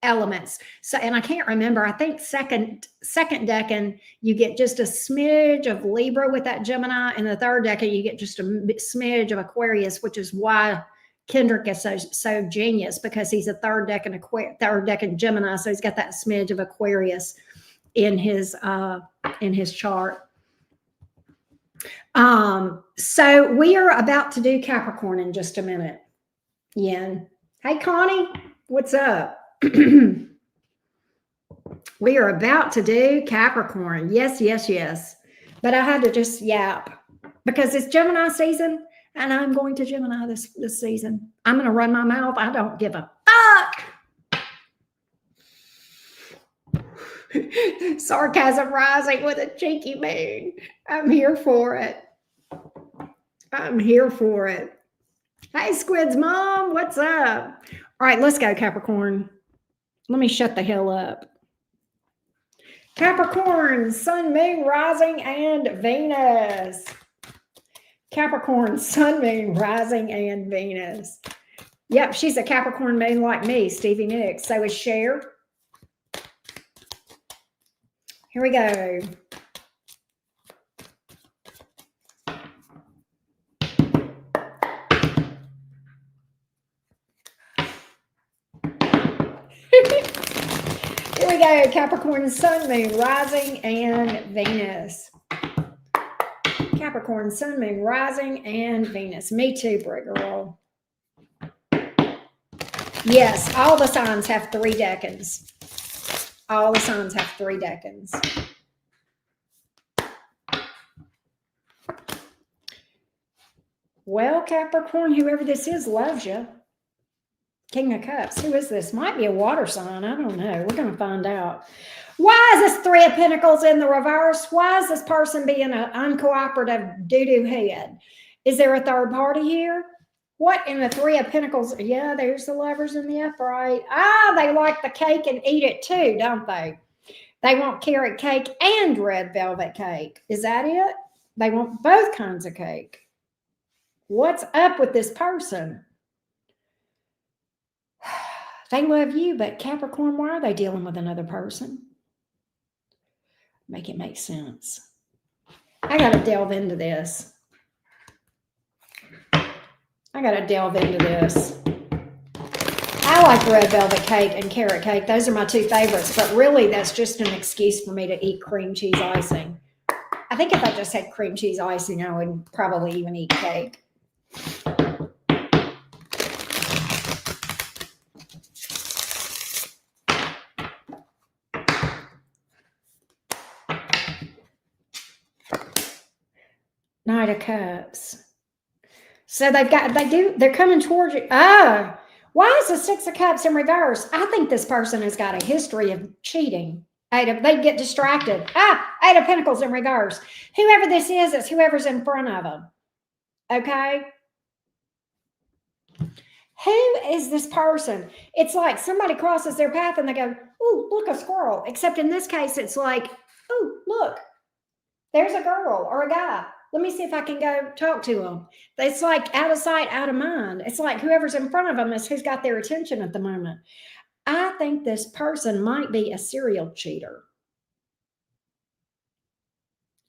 elements. So, and I can't remember, I think second decan, you get just a smidge of Libra with that Gemini, and the third decan, you get just a smidge of Aquarius, which is why Kendrick is so genius, because he's a third decan Gemini. So he's got that smidge of Aquarius in his chart. So we are about to do Capricorn in just a minute. Yen. Hey, Connie, what's up? We are about to do Capricorn. Yes. But I had to just yap because it's Gemini season, and I'm going to Gemini this season. I'm going to run my mouth. I don't give a fuck. Sarcasm rising with a cheeky moon. I'm here for it. Hey, Squid's mom, what's up? All right, let's go, Capricorn. Let me shut the hell up. Capricorn, Sun, Moon, Rising, and Venus. Capricorn, Sun, Moon, Rising, and Venus. Yep, she's a Capricorn moon like me, Stevie Nicks. So is Cher. Here we go. Here we go, Capricorn, Sun, Moon, Rising, and Venus. Capricorn, Sun, Moon, Rising, and Venus. Me too, Brick Girl. Yes, all the signs have 3 decans. All the signs have 3 decans. Well, Capricorn, whoever this is loves you. King of Cups. Who is this? Might be a water sign. I don't know. We're going to find out. Why is this 3 of Pentacles in the reverse? Why is this person being an uncooperative doo-doo head? Is there a third party here? What in the 3 of Pentacles? Yeah, there's the Lovers in the upright. They like the cake and eat it too, don't they? They want carrot cake and red velvet cake. Is that it? They want both kinds of cake. What's up with this person? They love you, but Capricorn, why are they dealing with another person? Make it make sense. I got to delve into this. I like red velvet cake and carrot cake. Those are my two favorites, but really that's just an excuse for me to eat cream cheese icing. I think if I just had cream cheese icing, I would probably even eat cake. Knight of Cups. So they're coming towards you. Oh, why is the Six of Cups in reverse? I think this person has got a history of cheating. They get distracted. Eight of Pentacles in reverse. Whoever this is, it's whoever's in front of them. Okay? Who is this person? It's like somebody crosses their path and they go, "Ooh, look, a squirrel." Except in this case, it's like, "Ooh, look, there's a girl or a guy. Let me see if I can go talk to them." It's like out of sight, out of mind. It's like whoever's in front of them is who's got their attention at the moment. I think this person might be a serial cheater.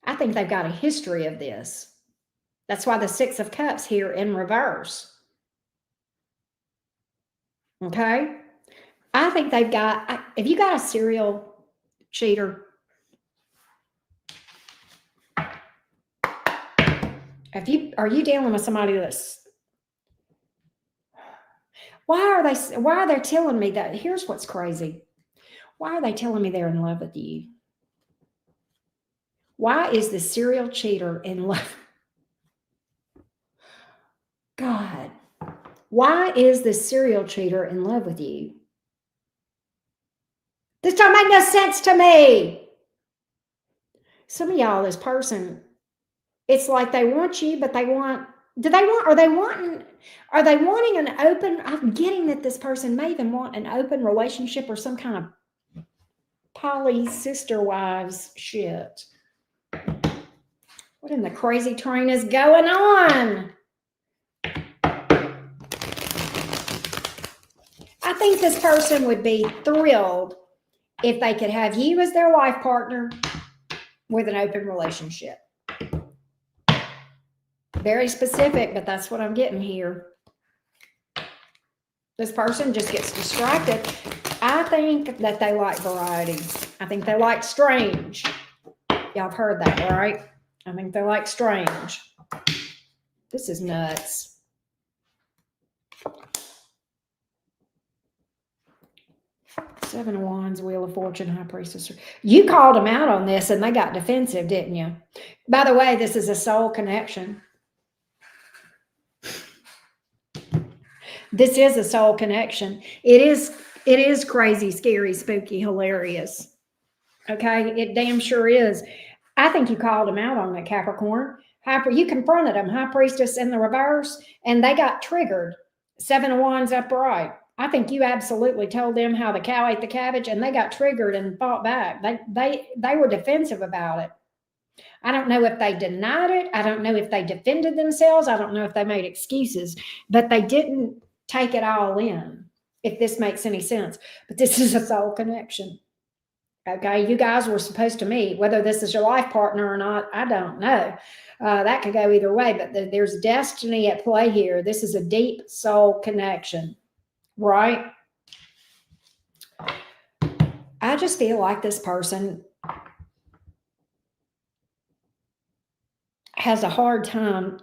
I think they've got a history of this. That's why the Six of Cups here in reverse. Okay? I think they've got, have you got a serial cheater? Are you dealing with somebody that's, why are they telling me that? Here's what's crazy. Why are they telling me they're in love with you? Why is the serial cheater in love? God, why is the serial cheater in love with you? This don't make no sense to me. Some of y'all, this person, it's like they want you, but are they wanting an open, I'm getting that this person may even want an open relationship or some kind of poly sister wives shit. What in the crazy train is going on? I think this person would be thrilled if they could have you as their life partner with an open relationship. Very specific, but that's what I'm getting here. This person just gets distracted. I think that they like variety. I think they like strange. Y'all have heard that, right? I think they like strange. This is nuts. Seven of Wands, Wheel of Fortune, High Priestess. You called them out on this and they got defensive, didn't you? By the way, this is a soul connection. This is a soul connection. It is crazy, scary, spooky, hilarious. Okay, it damn sure is. I think you called them out on that, Capricorn. You confronted them, High Priestess in the reverse, and they got triggered. Seven of Wands upright. I think you absolutely told them how the cow ate the cabbage, and they got triggered and fought back. They were defensive about it. I don't know if they denied it. I don't know if they defended themselves. I don't know if they made excuses, but they didn't take it all in, if this makes any sense. But this is a soul connection. Okay, you guys were supposed to meet. Whether this is your life partner or not, I don't know. That could go either way, but there's destiny at play here. This is a deep soul connection, right? I just feel like this person has a hard time.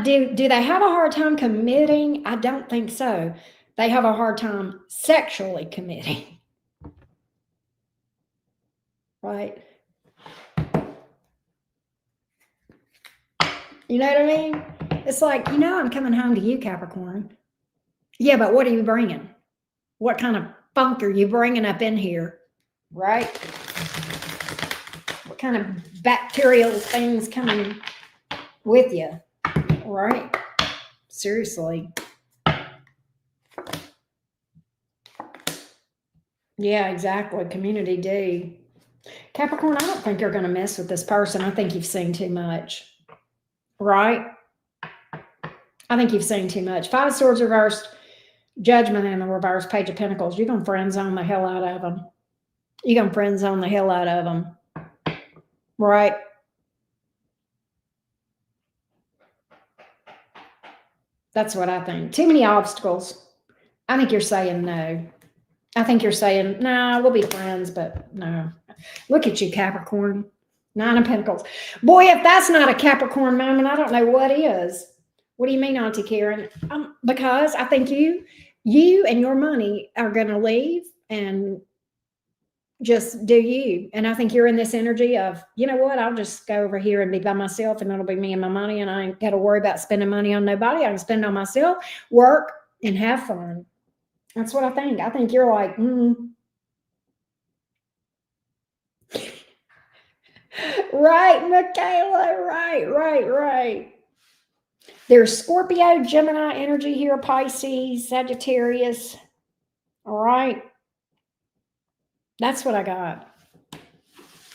Do they have a hard time committing? I don't think so. They have a hard time sexually committing. Right? You know what I mean? It's like, I'm coming home to you, Capricorn. Yeah, but what are you bringing? What kind of funk are you bringing up in here? Right? What kind of bacterial things coming with you? Right? Seriously. Yeah, exactly. Community D. Capricorn, I don't think you're going to mess with this person. I think you've seen too much. Right? I think you've seen too much. Five of Swords reversed, Judgment in the reverse, Page of Pentacles. You're going to friend zone the hell out of them. You're going to friend zone the hell out of them. Right? That's what I think. Too many obstacles. I think you're saying no. I think you're saying, nah, we'll be friends, but no. Look at you, Capricorn. Nine of Pentacles. Boy, if that's not a Capricorn moment, I don't know what is. What do you mean, Auntie Karen? Because I think you and your money are going to leave and just do you. And I think you're in this energy of, you know what, I'll just go over here and be by myself, and it'll be me and my money, and I ain't got to worry about spending money on nobody. I can spend on myself, work, and have fun. That's what I think. I think you're like, Right, Michaela. Right. There's Scorpio, Gemini energy here, Pisces, Sagittarius. All right. That's what I got.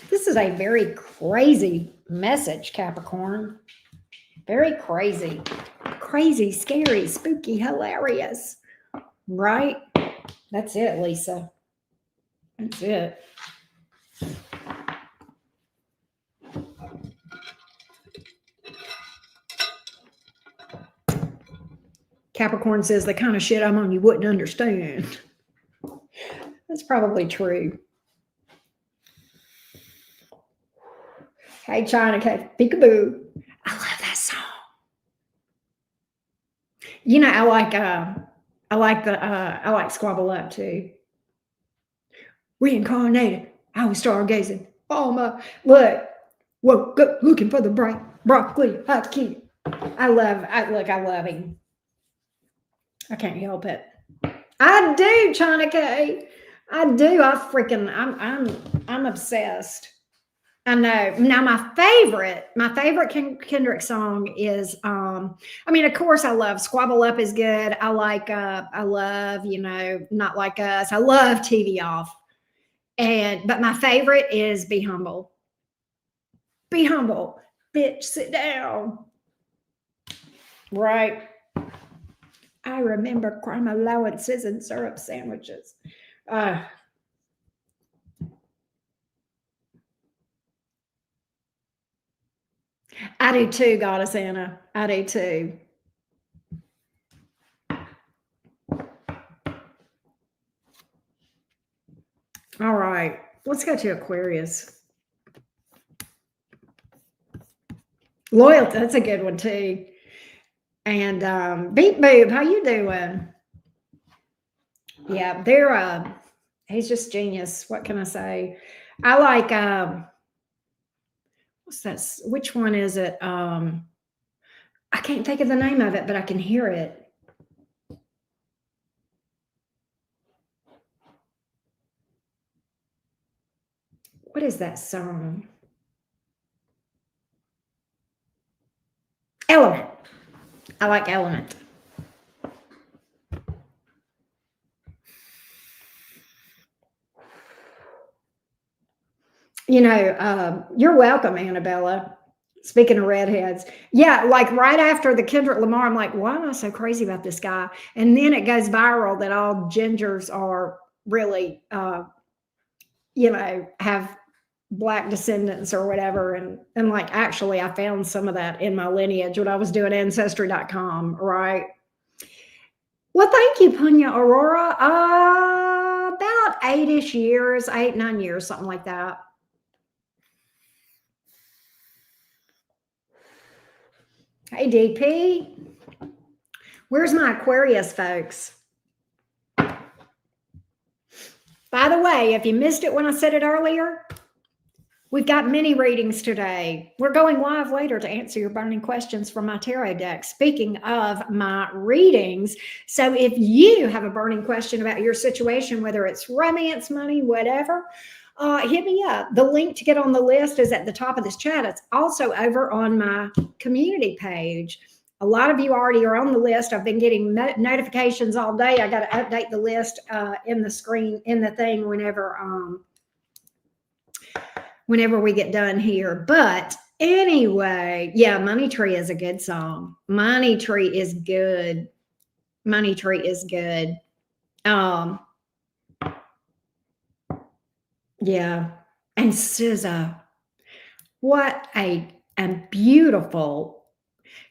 This is a very crazy message, Capricorn. Very crazy. Crazy, scary, spooky, hilarious. Right? That's it, Lisa. That's it. Capricorn says the kind of shit I'm on you wouldn't understand. That's probably true. Hey, China Cat, peekaboo. I love that song. You know, I like Squabble Up too. Reincarnated. I was stargazing. Oh my, look, woke up looking for the bright broccoli. Hot key. I love him. I can't help it. I do, China K. I do. I'm obsessed. I know. Now my favorite Kendrick song is I mean, of course I love Squabble Up is good. I love, Not Like Us. I love TV Off. But my favorite is Be Humble. Be humble. Bitch, sit down. Right. I remember crime allowances and syrup sandwiches. I do too, Goddess Anna. I do too. All right. Let's go to Aquarius. Loyalty. That's a good one too. And Beat Boob, how you doing? Yeah, he's just genius. What can I say? I like what's that? Which one is it? I can't think of the name of it, but I can hear it. What is that song? Element. I like Element. You're welcome, Annabella. Speaking of redheads, yeah, like right after the Kendrick Lamar, I'm like, why am I so crazy about this guy? And then it goes viral that all gingers are really, have Black descendants or whatever. And like, actually, I found some of that in my lineage when I was doing Ancestry.com, right? Well, thank you, Punya Aurora. About 8, 9 years, something like that. Hey, DP. Where's my Aquarius, folks? By the way, if you missed it when I said it earlier, we've got mini readings today. We're going live later to answer your burning questions from my tarot deck. Speaking of my readings, so if you have a burning question about your situation, whether it's romance, money, whatever, hit me up. The link to get on the list is at the top of this chat. It's also over on my community page. A lot of you already are on the list. I've been getting notifications all day. I got to update the list in the screen, in the thing whenever we get done here. But Anyway, yeah, Money Tree is a good song. Money Tree is good. Money Tree is good. Um, yeah. And SZA, what a beautiful.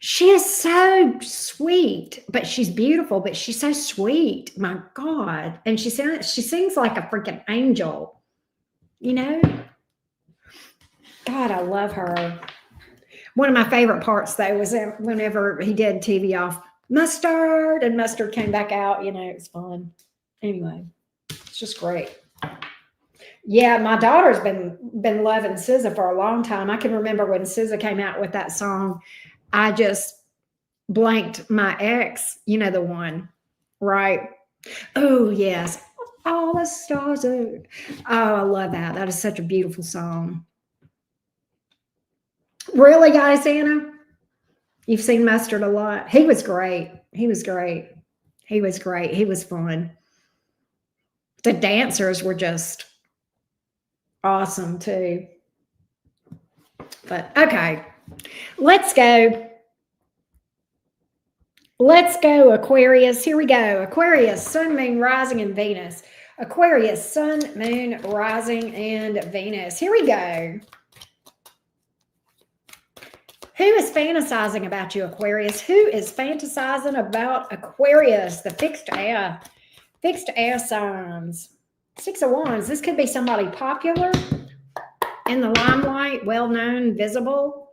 She is so sweet, but she's beautiful, but she's so sweet. My God. And she sings like a freaking angel, you know? God, I love her. One of my favorite parts though was whenever he did TV off Mustard and Mustard came back out, it was fun. Anyway, it's just great. Yeah, my daughter's been loving SZA for a long time. I can remember when SZA came out with that song. I just blanked my ex, the one, right? Oh yes, all the stars are. Oh, I love that. That is such a beautiful song. Really, guys, Anna, you've seen Mustard a lot. He was great. He was great. He was great. He was fun. The dancers were just awesome too. But okay, let's go. Let's go, Aquarius. Here we go. Aquarius, Sun, Moon, Rising, and Venus. Aquarius, Sun, Moon, Rising, and Venus. Here we go. Who is fantasizing about you, Aquarius? Who is fantasizing about Aquarius? The fixed air signs. 6 of Wands. This could be somebody popular, in the limelight, well-known, visible,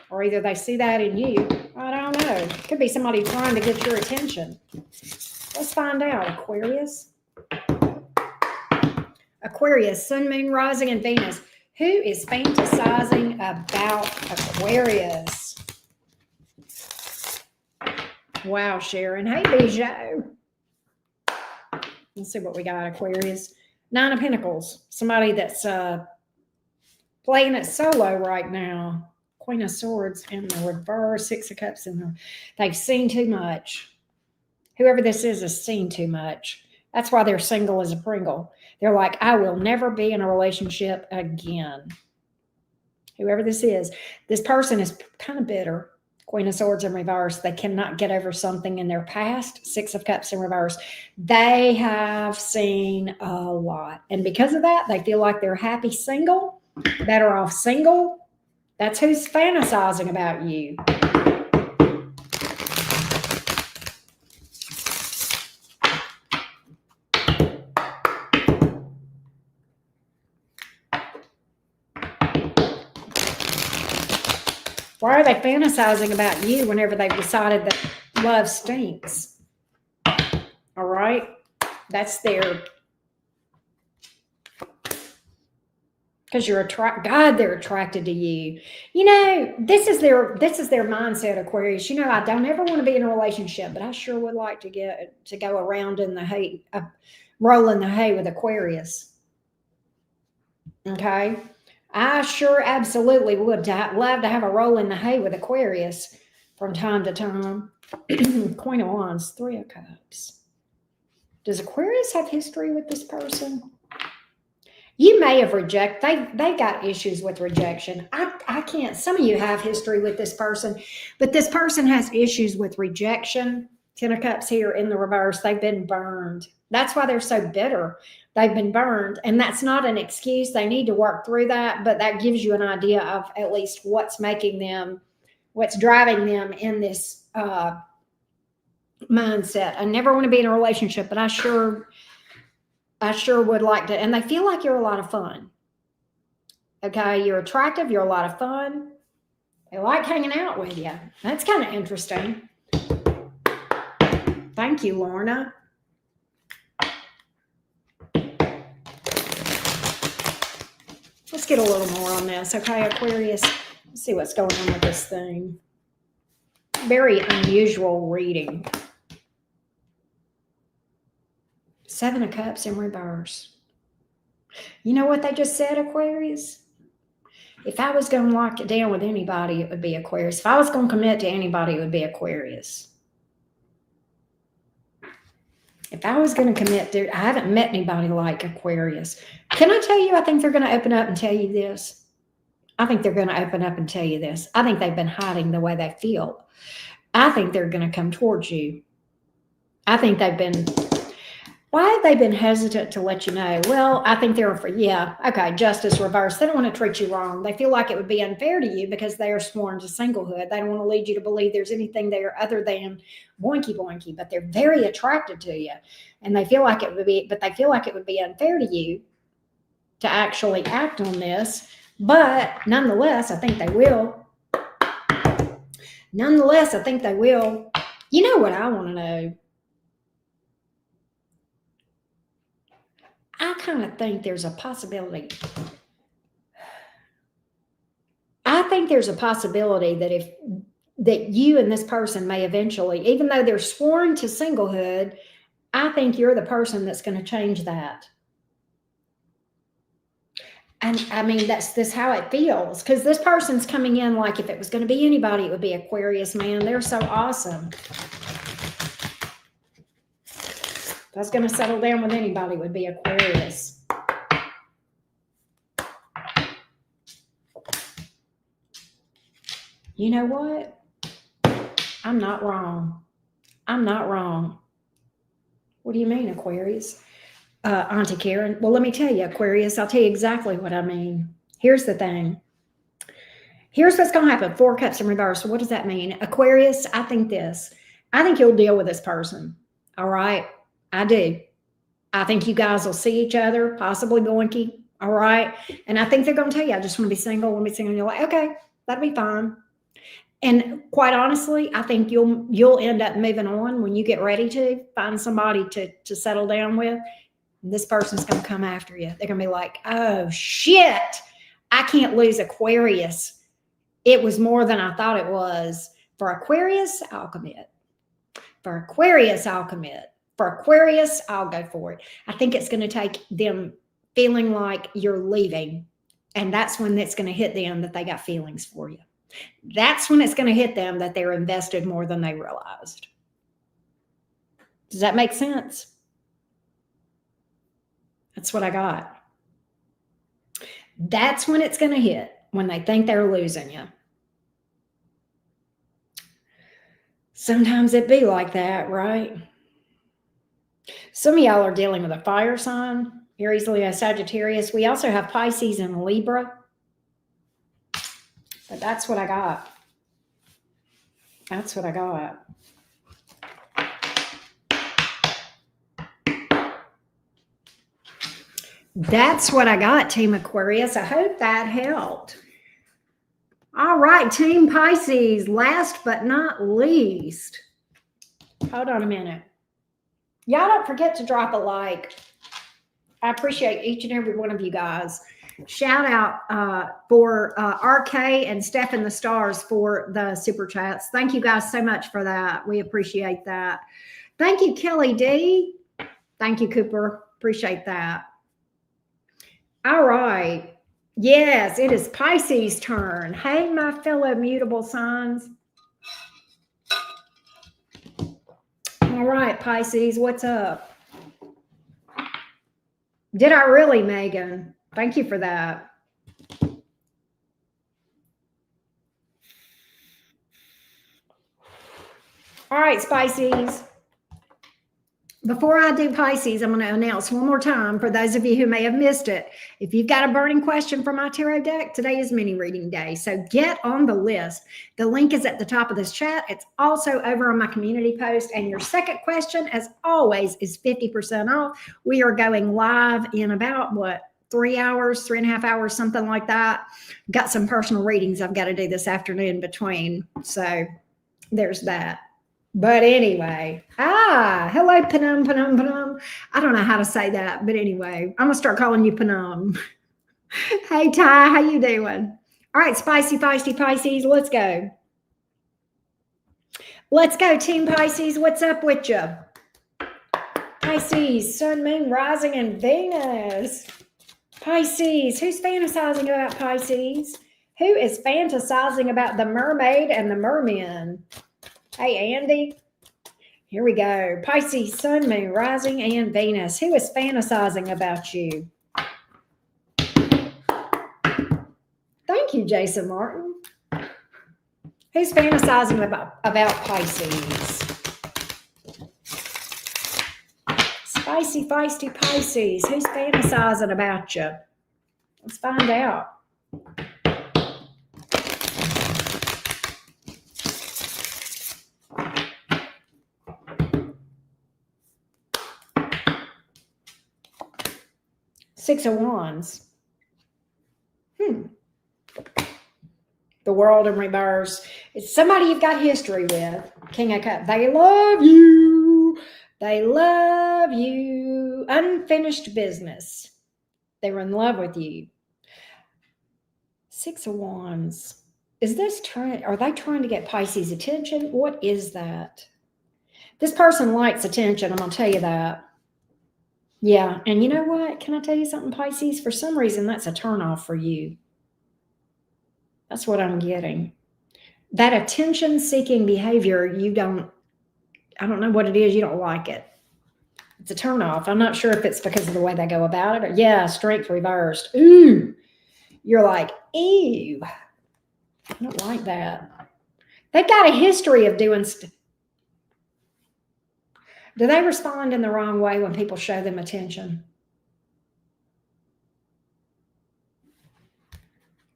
or either they see that in you. I don't know. It could be somebody trying to get your attention. Let's find out, Aquarius. Aquarius, Sun, Moon, Rising, and Venus. Who is fantasizing about Aquarius? Wow, Sharon. Hey, Bijou. Let's see what we got, Aquarius. 9 of Pentacles. Somebody that's playing it solo right now. Queen of Swords in the reverse. 6 of Cups in the... They've seen too much. Whoever this is has seen too much. That's why they're single as a Pringle. They're like, I will never be in a relationship again. Whoever this person is kind of bitter. Queen of Swords in reverse. They cannot get over something in their past. 6 of Cups in reverse. They have seen a lot. And because of that, they feel like they're happy single, better off single. That's who's fantasizing about you. Why are they fantasizing about you whenever they've decided that love stinks? All right? That's their... Because they're attracted to you. This is their mindset, Aquarius. I don't ever want to be in a relationship, but I sure would like to go around in the hay, roll in the hay with Aquarius. Okay? I sure absolutely would love to have a roll in the hay with Aquarius from time to time. Queen of Wands, 3 of Cups. Does Aquarius have history with this person? You may have rejected. They got issues with rejection. I can't. Some of you have history with this person, but this person has issues with rejection. 10 of Cups here in the reverse. They've been burned. That's why they're so bitter. They've been burned, and that's not an excuse. They need to work through that, but that gives you an idea of at least what's driving them in this mindset. I never want to be in a relationship, but I sure would like to. And they feel like you're a lot of fun. Okay, you're attractive. You're a lot of fun. They like hanging out with you. That's kind of interesting. Thank you, Lorna. Let's get a little more on this. Okay, Aquarius. Let's see what's going on with this thing. Very unusual reading. 7 of Cups in reverse. You know what they just said, Aquarius? If I was going to lock it down with anybody, it would be Aquarius. If I was going to commit to anybody, it would be Aquarius. If I was going to commit to, I haven't met anybody like Aquarius. Can I tell you, I think they're going to open up and tell you this. I think they're going to open up and tell you this. I think they've been hiding the way they feel. I think they're going to come towards you. I think they've been, why have they been hesitant to let you know? Well, I think they're for, yeah, okay, justice reversed. They don't want to treat you wrong. They feel like it would be unfair to you because they are sworn to singlehood. They don't want to lead you to believe there's anything there other than boinky boinky, but they're very attracted to you. And they feel like it would be, but they feel like it would be unfair to you to actually act on this. But nonetheless, I think they will. Nonetheless, I think they will. You know what I want to know? I kind of think there's a possibility. I think there's a possibility that you and this person may eventually, even though they're sworn to singlehood, I think you're the person that's going to change that. And I mean, that's how it feels, because this person's coming in like if it was going to be anybody, it would be Aquarius, man. They're so awesome. If I was going to settle down with anybody, it would be Aquarius. You know what? I'm not wrong. I'm not wrong. What do you mean, Aquarius? Auntie Karen. Well, let me tell you, Aquarius, I'll tell you exactly what I mean. Here's the thing. Here's what's going to happen. 4 cups in reverse. What does that mean? Aquarius, I think this. I think you'll deal with this person. All right? I do. I think you guys will see each other, possibly boinky. All right? And I think they're going to tell you, I just want to be single. I want to be single. And you're like, okay, that'll be fine. And quite honestly, I think you'll end up moving on when you get ready to find somebody to settle down with. This person's going to come after you. They're going to be like, oh, shit, I can't lose Aquarius. It was more than I thought it was. For Aquarius, I'll commit. For Aquarius, I'll commit. For Aquarius, I'll go for it. I think it's going to take them feeling like you're leaving. And that's when it's going to hit them that they got feelings for you. That's when it's going to hit them that they're invested more than they realized. Does that make sense? That's what I got. That's when it's going to hit, when they think they're losing you. Sometimes it be like that, right? Some of y'all are dealing with a fire sign, Aries, Leo, Sagittarius. We also have Pisces and Libra. But that's what I got. That's what I got. That's what I got, Team Aquarius. I hope that helped. All right, Team Pisces, last but not least. Hold on a minute. Y'all don't forget to drop a like. I appreciate each and every one of you guys. Shout out for RK and Steph in the Stars for the super chats. Thank you guys so much for that. We appreciate that. Thank you, Kelly D. Thank you, Cooper. Appreciate that. All right. Yes, it is Pisces' turn. Hey, my fellow mutable signs. All right, Pisces, what's up? Did I really, Megan? Thank you for that. All right, Pisces. Before I do Pisces, I'm going to announce one more time for those of you who may have missed it. If you've got a burning question for my tarot deck, today is mini reading day. So get on the list. The link is at the top of this chat. It's also over on my community post. And your second question, as always, is 50% off. We are going live in about, 3 hours, 3.5 hours, something like that. Got some personal readings I've got to do this afternoon between. So there's that. But anyway, hello, Panum. I don't know how to say that, but anyway, I'm going to start calling you Panum. Hey, Ty, how you doing? All right, spicy, feisty Pisces, let's go. Let's go, Team Pisces. What's up with you? Pisces, Sun, Moon, Rising, and Venus. Pisces, who's fantasizing about Pisces? Who is fantasizing about the mermaid and the merman? Hey, Andy. Here we go. Pisces, Sun, Moon, Rising, and Venus. Who is fantasizing about you? Thank you, Jason Martin. Who's fantasizing about Pisces? Spicy, feisty Pisces. Who's fantasizing about you? Let's find out. Six of Wands. The World in reverse. It's somebody you've got history with. King of Cups. They love you. They love you. Unfinished business. They were in love with you. Six of Wands. Is this trying? Are they trying to get Pisces' attention? What is that? This person likes attention. I'm going to tell you that. Yeah. And you know what? Can I tell you something, Pisces? For some reason, that's a turnoff for you. That's what I'm getting. That attention-seeking behavior, I don't know what it is. You don't like it. It's a turnoff. I'm not sure if it's because of the way they go about it. Or, yeah, strength reversed. Ooh. You're like, ew. I don't like that. They've got a history of doing stuff. Do they respond in the wrong way when people show them attention?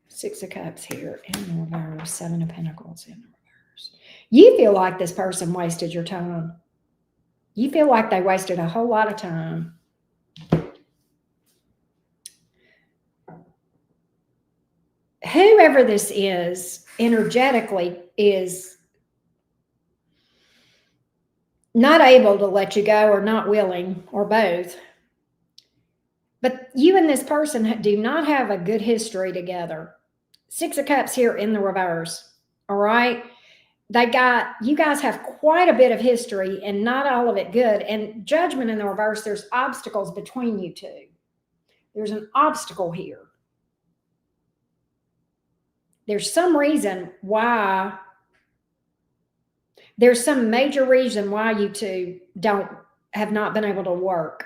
Six of Cups here in the reverse. Seven of Pentacles in the reverse. You feel like this person wasted your time. You feel like they wasted a whole lot of time. Whoever this is, energetically, is not able to let you go or not willing or both. But you and this person do not have a good history together. Six of Cups here in the reverse. All right. You guys have quite a bit of history and not all of it good. And Judgment in the reverse, there's obstacles between you two. There's an obstacle here. There's some reason why. There's some major reason why you two have not been able to work.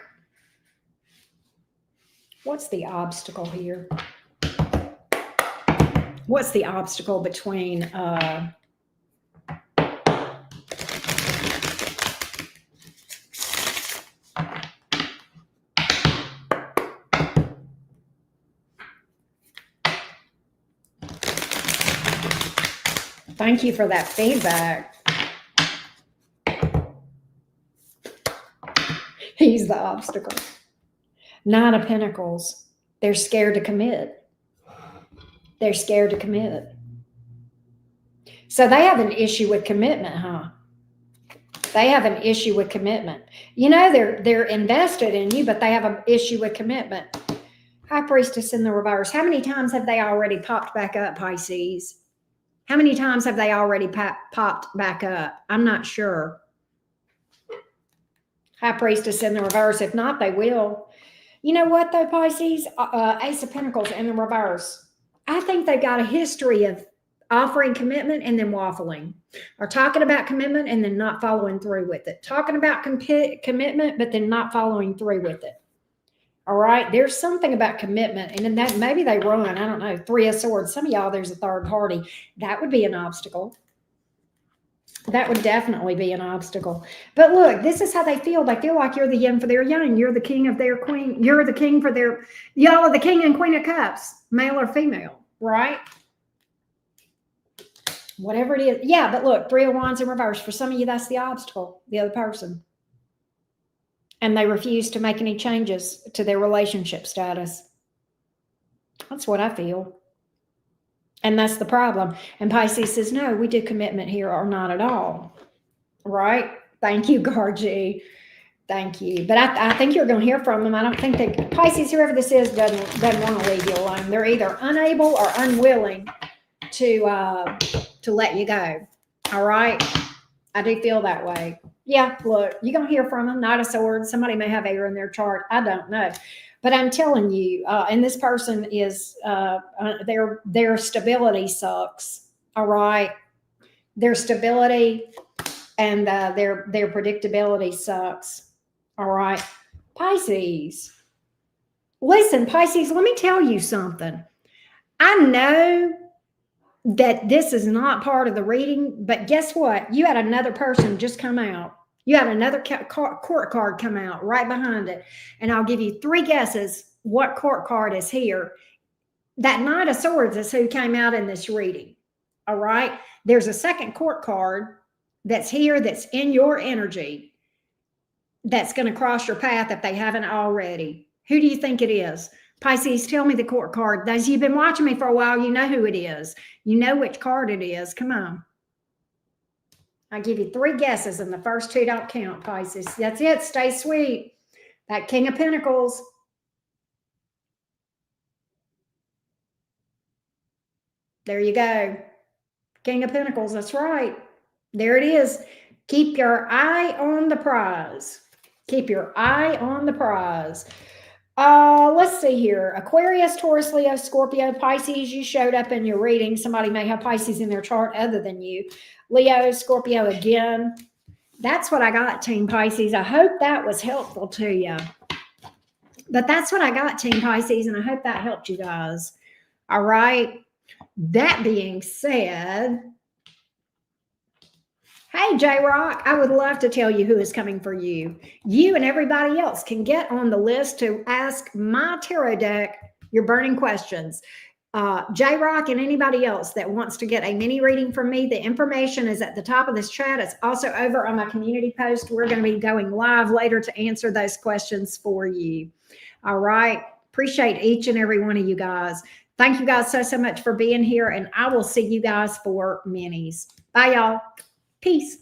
What's the obstacle here? What's the obstacle between Thank you for that feedback. He's the obstacle. Nine of Pentacles. They're scared to commit. They're scared to commit. So they have an issue with commitment, huh? They have an issue with commitment. You know, they're invested in you, but they have an issue with commitment. High Priestess in the reverse. How many times have they already popped back up, Pisces? How many times have they already popped back up? I'm not sure. High Priestess in the reverse. If not, they will. You know what, though, Pisces? Ace of Pentacles in the reverse. I think they've got a history of offering commitment and then waffling, or talking about commitment and then not following through with it. Talking about commitment, but then not following through with it. All right. There's something about commitment, and then that maybe they run. I don't know. Three of Swords. Some of y'all, there's a third party. That would be an obstacle. That would definitely be an obstacle. But look, this is how they feel. They feel like you're the yin for their yang. You're the king of their queen. You're the king for their, y'all are the king and queen of cups, male or female, right? Whatever it is. Yeah, but look, Three of Wands in reverse. For some of you, that's the obstacle, the other person. And they refuse to make any changes to their relationship status. That's what I feel. And that's the problem. And Pisces says, no, we do commitment here or not at all. Right? Thank you, Gargi. Thank you. But I think you're going to hear from them. I don't think that Pisces, whoever this is, doesn't want to leave you alone. They're either unable or unwilling to let you go. All right? I do feel that way. Yeah, look, you're going to hear from them. Knight of Swords. Somebody may have air in their chart. I don't know. But I'm telling you, and this person is, their stability sucks. All right. Their stability and their predictability sucks. All right. Pisces. Listen, Pisces, let me tell you something. I know that this is not part of the reading, but guess what? You had another person just come out. You had another court card come out right behind it. And I'll give you 3 guesses what court card is here. That Knight of Swords is who came out in this reading. All right. There's a second court card that's here, that's in your energy, that's going to cross your path if they haven't already. Who do you think it is? Pisces, tell me the court card. Those of you who've been watching me for a while, you know who it is. You know which card it is. Come on. I'll give you 3 guesses, and the first 2 don't count, Pisces. That's it. Stay sweet. That King of Pentacles. There you go. King of Pentacles. That's right. There it is. Keep your eye on the prize. Keep your eye on the prize. Let's see here. Aquarius, Taurus, Leo, Scorpio, Pisces, you showed up in your reading. Somebody may have Pisces in their chart other than you. Leo, Scorpio again. That's what I got, Team Pisces. I hope that was helpful to you. But that's what I got, Team Pisces, and I hope that helped you guys. All right. That being said, hey, J-Rock, I would love to tell you who is coming for you. You and everybody else can get on the list to ask my tarot deck your burning questions. J-Rock and anybody else that wants to get a mini reading from me, the information is at the top of this chat. It's also over on my community post. We're going to be going live later to answer those questions for you. All right. Appreciate each and every one of you guys. Thank you guys so much for being here, and I will see you guys for minis. Bye, y'all. Peace.